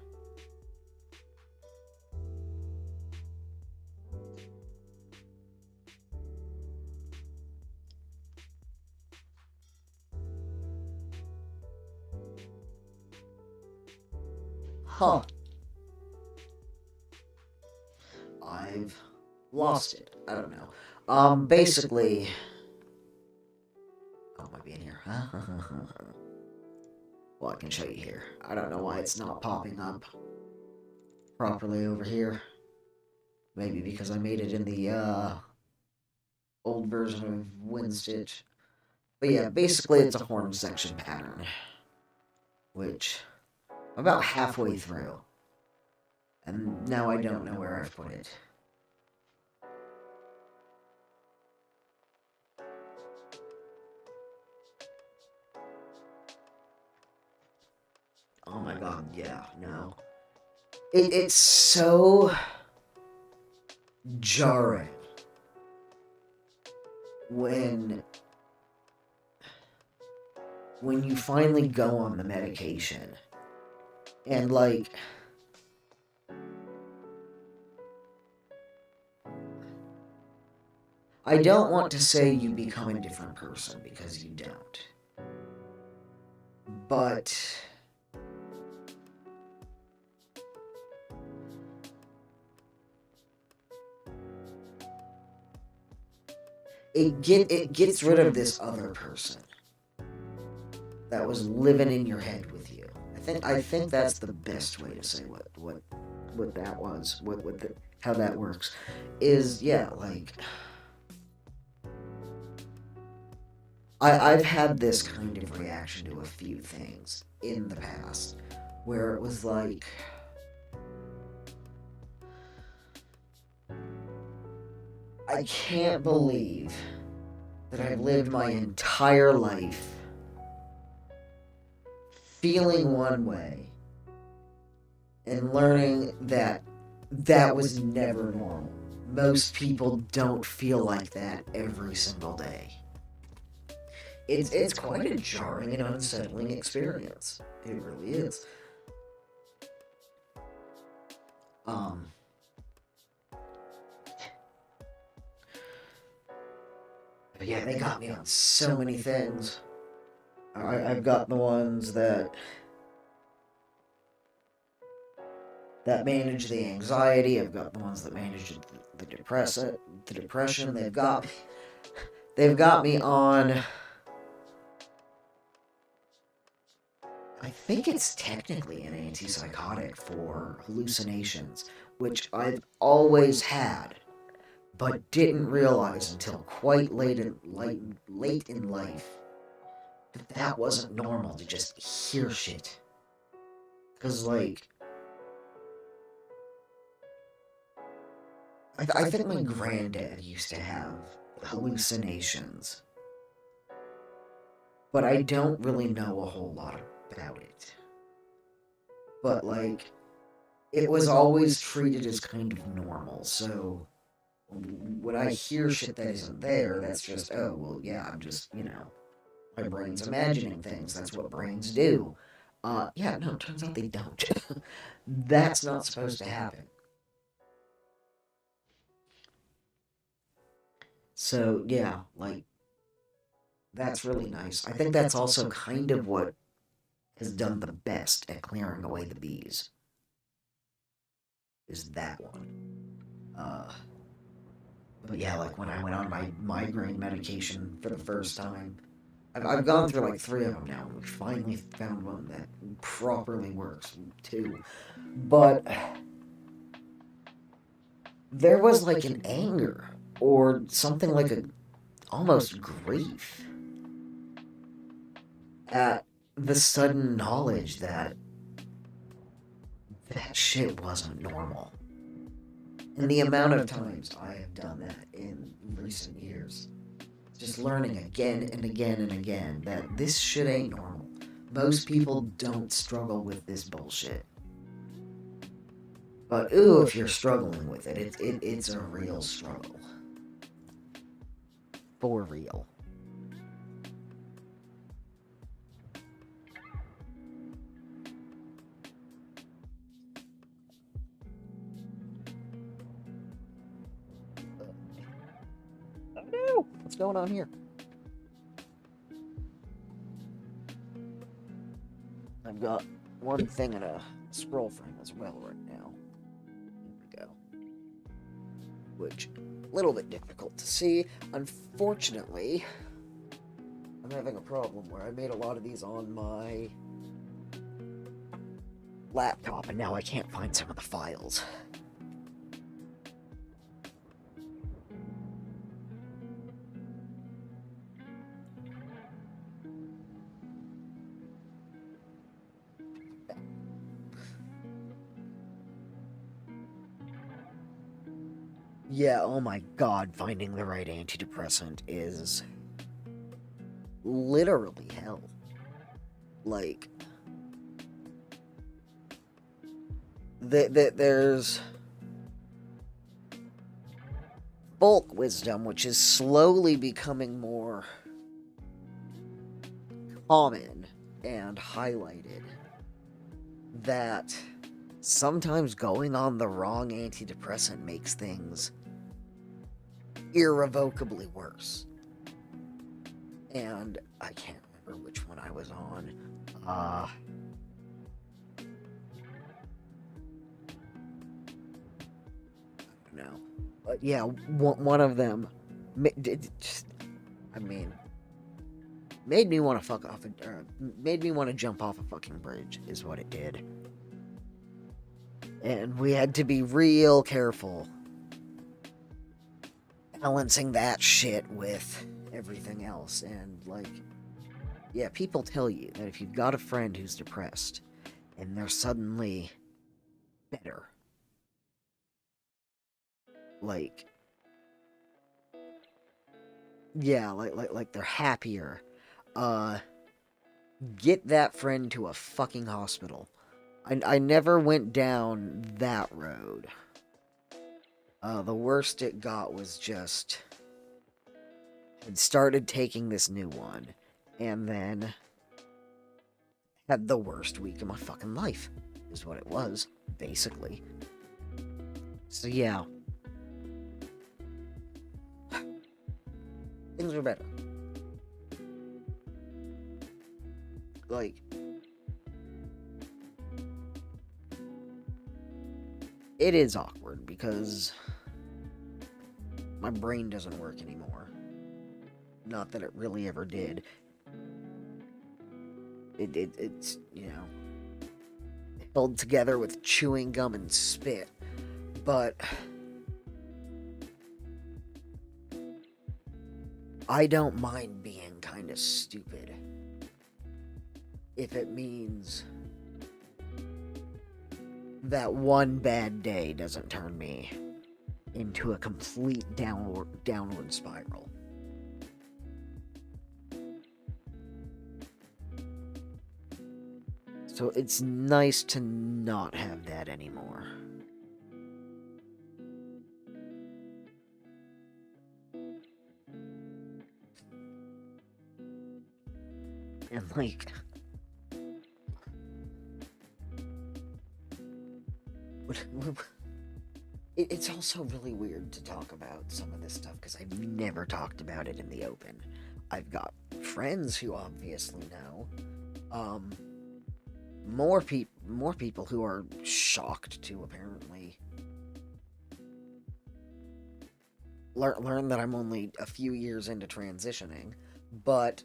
Huh. I've lost it. I don't know. Basically... Oh, it might be in here. Well, I can show you here. I don't know why it's not popping up properly over here. Maybe because I made it in the, old version of WinStitch. But yeah, basically it's a horn section pattern. Which, I'm about halfway through. And now I don't know where I've put it. Oh my god, yeah, no. It's so jarring when when you finally go on the medication, and like, I don't want to say you become a different person, because you don't. But it gets rid of this other person that was living in your head with you. I think that's the best way to say what that was, how that works. Is, yeah, like, I've had this kind of reaction to a few things in the past, where it was like, I can't believe that I've lived my entire life feeling one way and learning that that was never normal. Most people don't feel like that every single day. It's quite a jarring and unsettling experience. It really is. But yeah, they got me on so many things. I've got the ones that manage the anxiety. I've got the ones that manage the depression. They've got me on. I think it's technically an antipsychotic for hallucinations, which I've always had, but didn't realize until quite late in life that wasn't normal to just hear shit. Because, like, I think my granddad used to have hallucinations, but I don't really know a whole lot about it. But, like, it was always treated as kind of normal, so when I hear shit that isn't there, that's just, oh, well, yeah, I'm just, my brain's imagining things. That's what brains do. Yeah, no, it turns out they don't. That's not supposed to happen. So, yeah, like, that's really nice. I think that's also kind of what has done the best at clearing away the bees. Is that one. But yeah, like when I went on my migraine medication for the first time, I've gone through like 3 of them now. We finally found one that properly works too. But there was like an anger or something like a almost grief at the sudden knowledge that that shit wasn't normal. And the amount of times I have done that in recent years. Just learning again and again and again that this shit ain't normal. Most people don't struggle with this bullshit. But ooh, if you're struggling with it, it's a real struggle. For real. Oh no! What's going on here? I've got one thing in a scroll frame as well right now. Here we go. Which, a little bit difficult to see. Unfortunately, I'm having a problem where I made a lot of these on my laptop, and now I can't find some of the files. Yeah, oh my god, finding the right antidepressant is literally hell. Like, there's bulk wisdom, which is slowly becoming more common and highlighted that sometimes going on the wrong antidepressant makes things irrevocably worse. And I can't remember which one I was on. I don't know. But yeah, one of them made me want to made me want to jump off a fucking bridge, is what it did. And we had to be real careful balancing that shit with everything else. And, like, yeah, people tell you that if you've got a friend who's depressed and they're suddenly better, like, yeah, like they're happier, get that friend to a fucking hospital. I never went down that road. The worst it got was just had started taking this new one, and then had the worst week of my fucking life, is what it was, basically. So yeah. Things were better. Like, it is awkward because my brain doesn't work anymore. Not that it really ever did. It's, you know, held together with chewing gum and spit. But I don't mind being kind of stupid if it means that one bad day doesn't turn me into a complete downward spiral. So it's nice to not have that anymore. And, like, it's also really weird to talk about some of this stuff because I've never talked about it in the open. I've got friends who obviously know. More people who are shocked to apparently learn that I'm only a few years into transitioning, but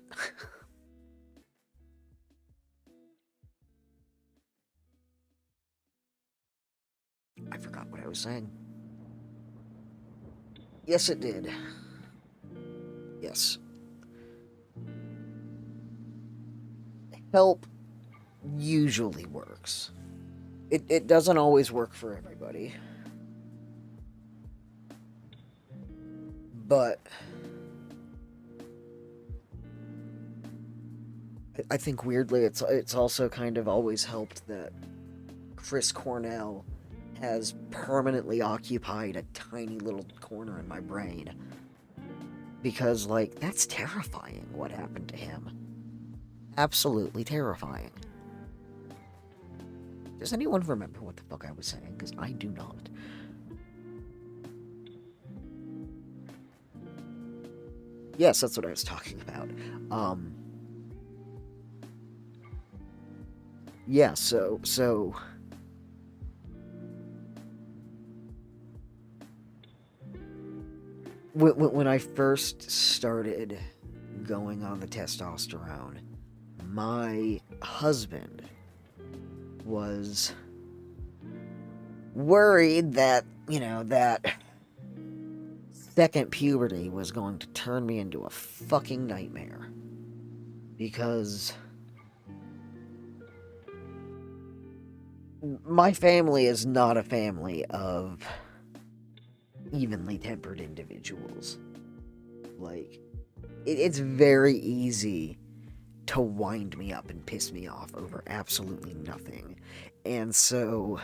I forgot what I was saying. Yes, it did. Yes. Help usually works. It doesn't always work for everybody. But I think weirdly it's also kind of always helped that Chris Cornell has permanently occupied a tiny little corner in my brain. Because, like, that's terrifying what happened to him. Absolutely terrifying. Does anyone remember what the fuck I was saying? Because I do not. Yes, that's what I was talking about. Yeah, so when I first started going on the testosterone, my husband was worried that, you know, that second puberty was going to turn me into a fucking nightmare. Because my family is not a family of evenly tempered individuals. Like, it's very easy to wind me up and piss me off over absolutely nothing. And so,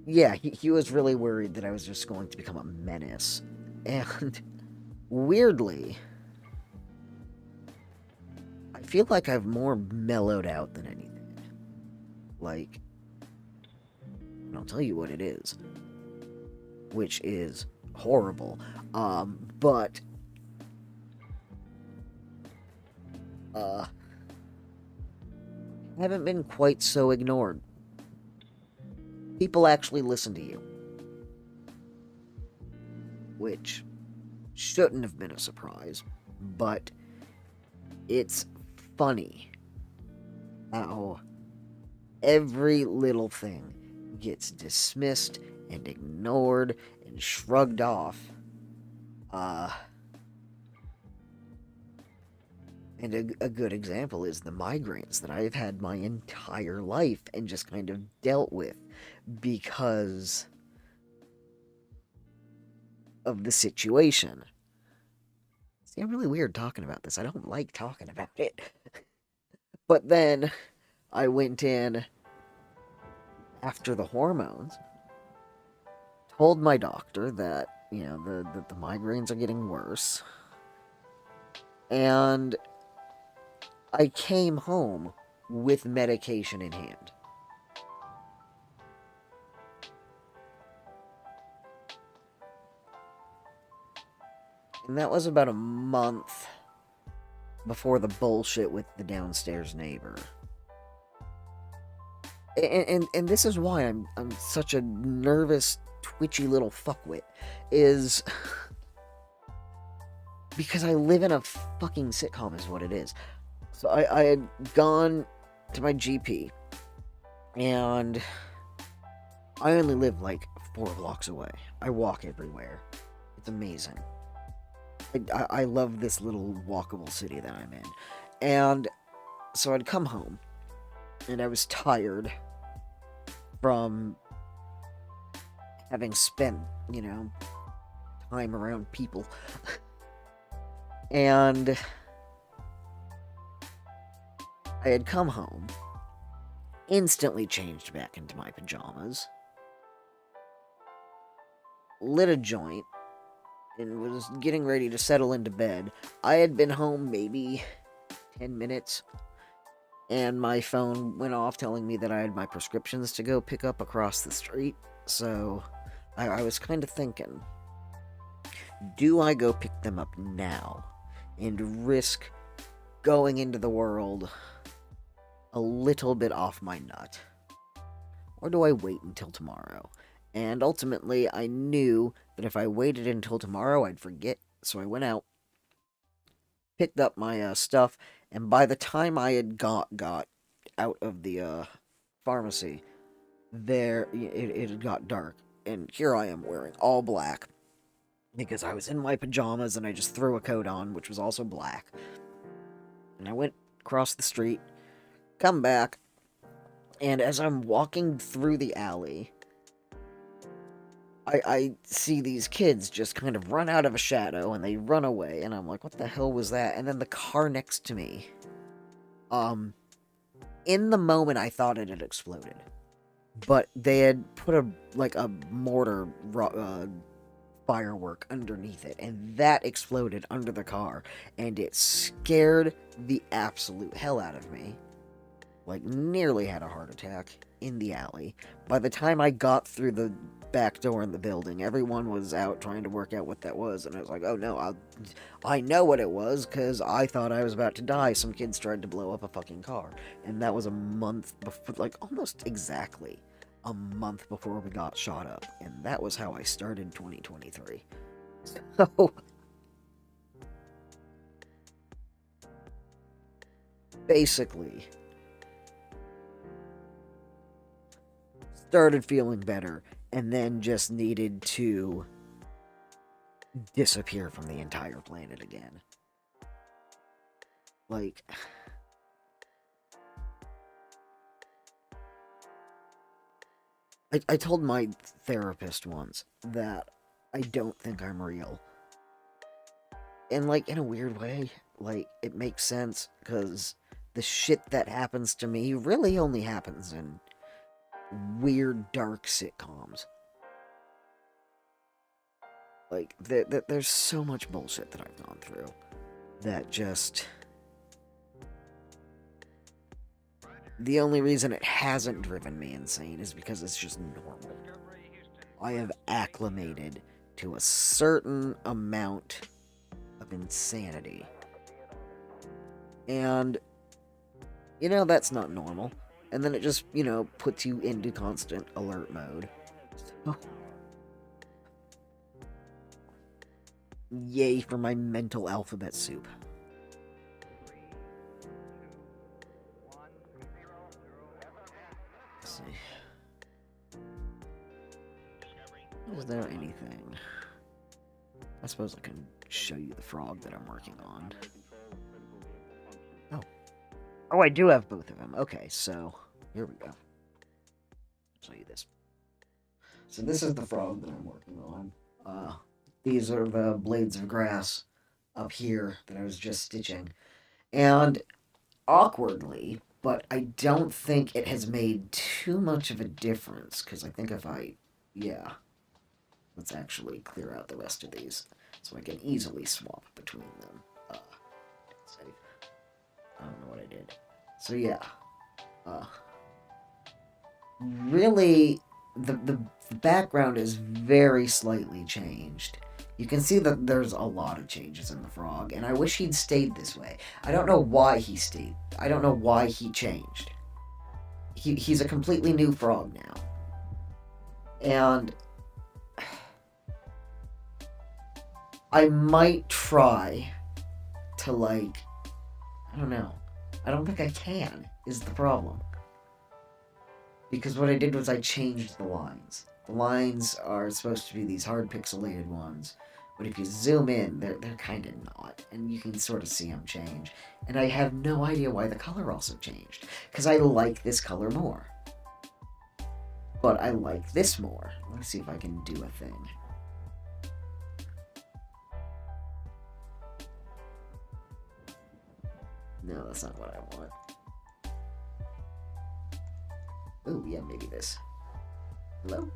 yeah, he was really worried that I was just going to become a menace. And weirdly, feel like I've more mellowed out than anything. Like, and I'll tell you what it is, which is horrible. But haven't been quite so ignored. People actually listen to you, which shouldn't have been a surprise, but it's funny how every little thing gets dismissed and ignored and shrugged off. And a good example is the migraines that I've had my entire life and just kind of dealt with because of the situation. See, I'm really weird talking about this. I don't like talking about it. But then I went in after the hormones, told my doctor that, the migraines are getting worse. And I came home with medication in hand. And that was about a month before the bullshit with the downstairs neighbor. And this is why I'm such a nervous, twitchy little fuckwit, is because I live in a fucking sitcom is what it is. So I had gone to my GP, and I only live like 4 blocks away. I walk everywhere. It's amazing. I love this little walkable city that I'm in. And so I'd come home, and I was tired from having spent, time around people. And I had come home, instantly changed back into my pajamas, lit a joint, and was getting ready to settle into bed. I had been home maybe 10 minutes, and my phone went off telling me that I had my prescriptions to go pick up across the street. So I was kind of thinking, do I go pick them up now and risk going into the world a little bit off my nut? Or do I wait until tomorrow? And ultimately, I knew that if I waited until tomorrow, I'd forget. So I went out, picked up my stuff, and by the time I had got out of the pharmacy, it had got dark. And here I am wearing all black, because I was in my pajamas and I just threw a coat on, which was also black. And I went across the street, come back, and as I'm walking through the alley, I see these kids just kind of run out of a shadow, and they run away, and I'm like, what the hell was that? And then the car next to me, in the moment I thought it had exploded, but they had put a mortar firework underneath it, and that exploded under the car, and it scared the absolute hell out of me. Like, nearly had a heart attack in the alley. By the time I got through the back door in the building, everyone was out trying to work out what that was, and I was like, oh no, I know what it was, because I thought I was about to die. Some kids tried to blow up a fucking car, and that was a month before, like, almost exactly a month before we got shot up, and that was how I started 2023. So, basically, started feeling better, and then just needed to disappear from the entire planet again. Like, I told my therapist once that I don't think I'm real. And, like, in a weird way, like, it makes sense, because the shit that happens to me really only happens in weird, dark sitcoms. Like, there's so much bullshit that I've gone through that just The only reason it hasn't driven me insane is because it's just normal. I have acclimated to a certain amount of insanity. And, that's not normal. And then it just, puts you into constant alert mode. So, yay for my mental alphabet soup. Let's see. Is there anything? I suppose I can show you the frog that I'm working on. Oh, I do have both of them. Okay, so here we go. I'll show you this. So this is the frog that I'm working on. These are the blades of grass up here that I was just stitching. And awkwardly, but I don't think it has made too much of a difference, because I think yeah. Let's actually clear out the rest of these, so I can easily swap between them. Save. I don't know what I did. So yeah. Really, the background is very slightly changed. You can see that there's a lot of changes in the frog, and I wish he'd stayed this way. I don't know why he stayed. I don't know why he changed. He's a completely new frog now. And I might try to, I don't know. I don't think I can, is the problem. Because what I did was I changed the lines. The lines are supposed to be these hard pixelated ones, but if you zoom in, they're kind of not, and you can sort of see them change. And I have no idea why the color also changed, because I like this color more. But I like this more. Let's see if I can do a thing. No, that's not what I want. Ooh, yeah, maybe this. Hello?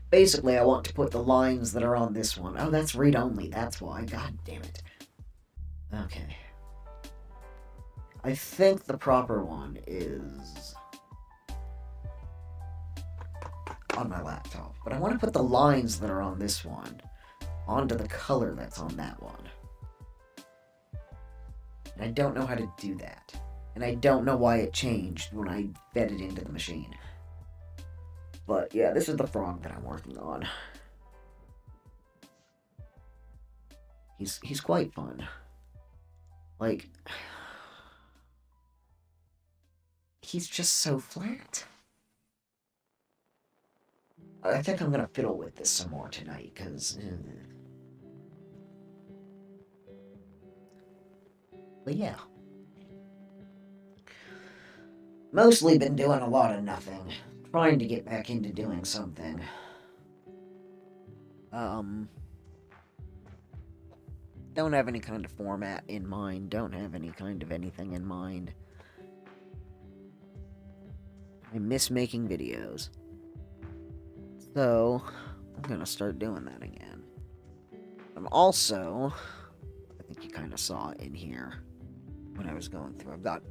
Basically, I want to put the lines that are on this one. Oh, that's read-only, that's why. God damn it. Okay. I think the proper one is on my laptop. But I want to put the lines that are on this one onto the color that's on that one. And I don't know how to do that. And I don't know why it changed when I fed it into the machine. But yeah, this is the frog that I'm working on. He's quite fun. He's just so flat. I think I'm gonna fiddle with this some more tonight, because... But yeah. Mostly been doing a lot of nothing. Trying to get back into doing something. Don't have any kind of format in mind. Don't have any kind of anything in mind. I miss making videos. So, I'm gonna start doing that again. I'm also... I think you kind of saw it in here when I was going through. I've got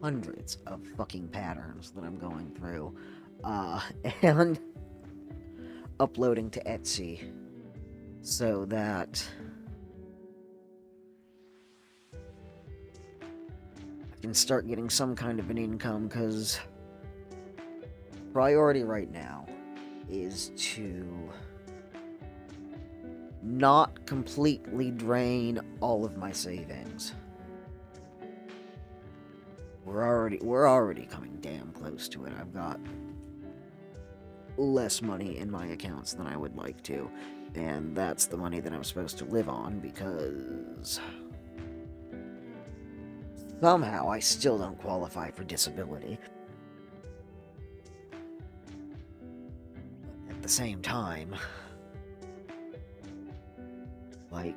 hundreds of fucking patterns that I'm going through. And uploading to Etsy so that I can start getting some kind of an income, because priority right now is to not completely drain all of my savings. We're already coming damn close to it. I've got less money in my accounts than I would like to, and that's the money that I'm supposed to live on, because somehow I still don't qualify for disability. At the same time, my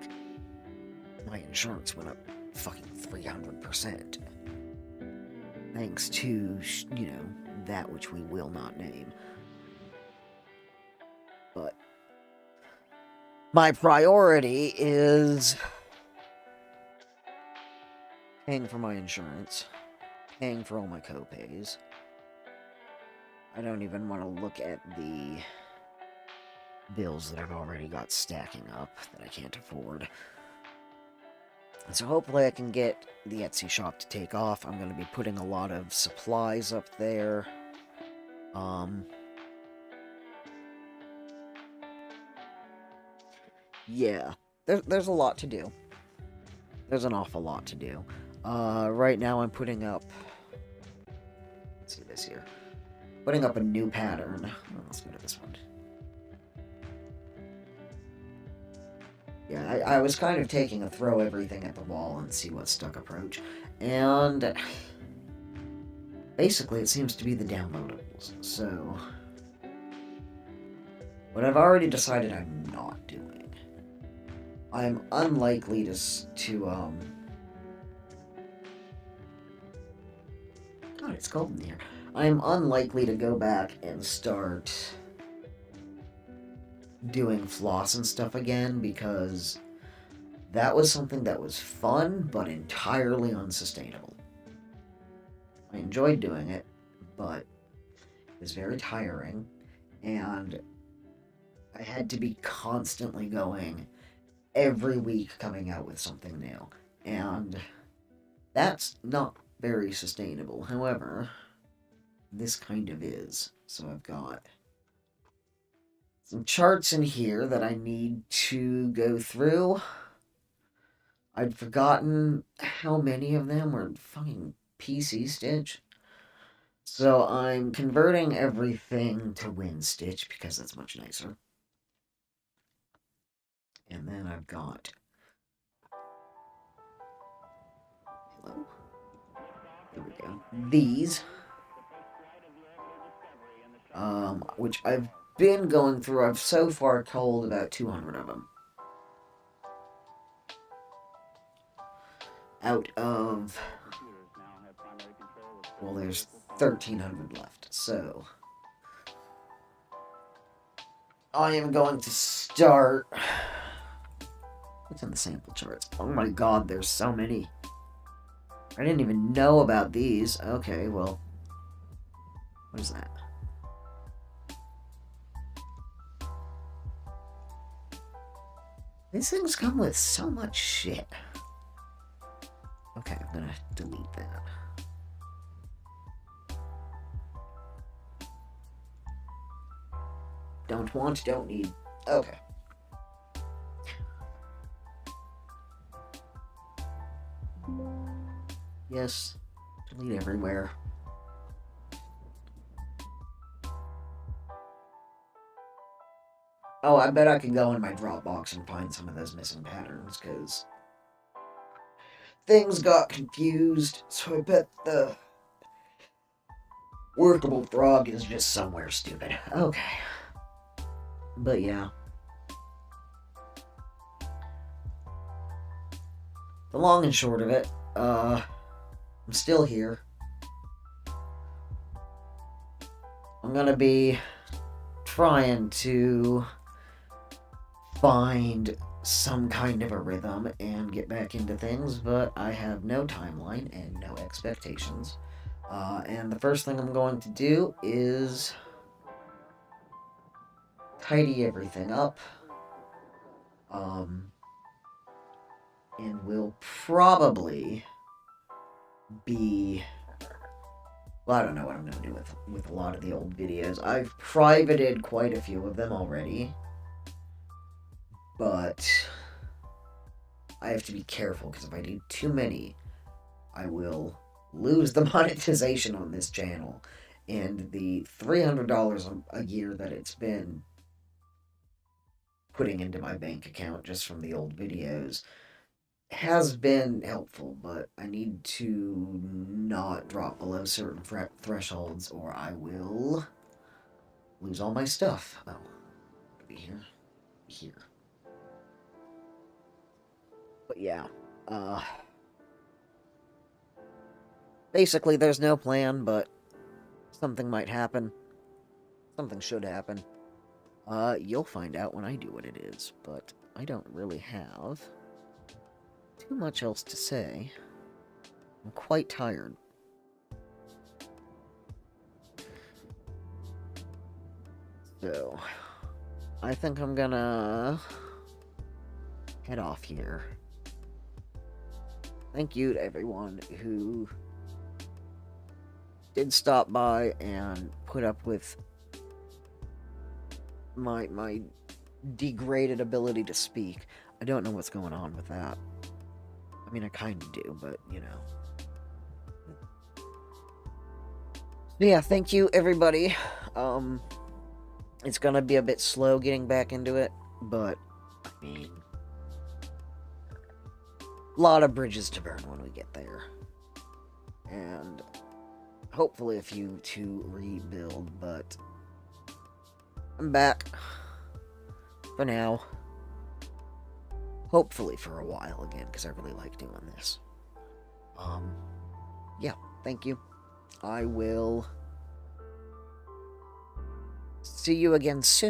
insurance went up fucking 300%. Thanks to, that which we will not name. But my priority is paying for my insurance, paying for all my co-pays. I don't even want to look at the bills that I've already got stacking up that I can't afford. And so hopefully I can get the Etsy shop to take off. I'm going to be putting a lot of supplies up there. Yeah, there's a lot to do. There's an awful lot to do. Right now I'm putting up... Let's see this here. Putting up a new pattern. Oh, let's go to this one. Yeah, I was kind of taking a throw everything at the wall and see what stuck approach. And basically it seems to be the downloadables. So what I've already decided I'm not doing. I'm unlikely to God, it's cold in here. I'm unlikely to go back and start doing floss and stuff again, because that was something that was fun, but entirely unsustainable. I enjoyed doing it, but it was very tiring, and I had to be constantly going every week coming out with something new, and that's not very sustainable. However, this kind of is. So I've got some charts in here that I need to go through. I'd forgotten how many of them were fucking PC Stitch. So I'm converting everything to Win Stitch because that's much nicer. And then I've got... Hello? There we go. These. Which I've been going through. I've so far culled about 200 of them. Out of... Well, there's 1,300 left, so... I am going to start... What's in the sample charts? Oh my god, there's so many. I didn't even know about these. Okay, well... What is that? These things come with so much shit. Okay, I'm gonna delete that. Don't want, don't need. Okay. Yes, delete everywhere. Oh, I bet I can go in my Dropbox and find some of those missing patterns, because things got confused, so I bet the workable frog is just somewhere stupid. Okay. But yeah. The long and short of it, I'm still here. I'm gonna be trying to find some kind of a rhythm and get back into things, but I have no timeline and no expectations. And the first thing I'm going to do is tidy everything up. And we'll probably be... Well, I don't know what I'm going to do with a lot of the old videos. I've privated quite a few of them already. But I have to be careful, because if I do too many, I will lose the monetization on this channel. And the $300 a year that it's been putting into my bank account just from the old videos has been helpful, but I need to not drop below certain thresholds, or I will lose all my stuff. Oh, be here. Here. But yeah, basically there's no plan, but something might happen. Something should happen. You'll find out when I do what it is, but I don't really have too much else to say. I'm quite tired. So, I think I'm gonna head off here. Thank you to everyone who did stop by and put up with my degraded ability to speak. I don't know what's going on with that. I mean, I kind of do, but, you know. Yeah, thank you, everybody. It's gonna be a bit slow getting back into it, but, I mean, a lot of bridges to burn when we get there. And hopefully a few to rebuild, but I'm back for now. Hopefully for a while again, because I really like doing this. Yeah, thank you. I will see you again soon.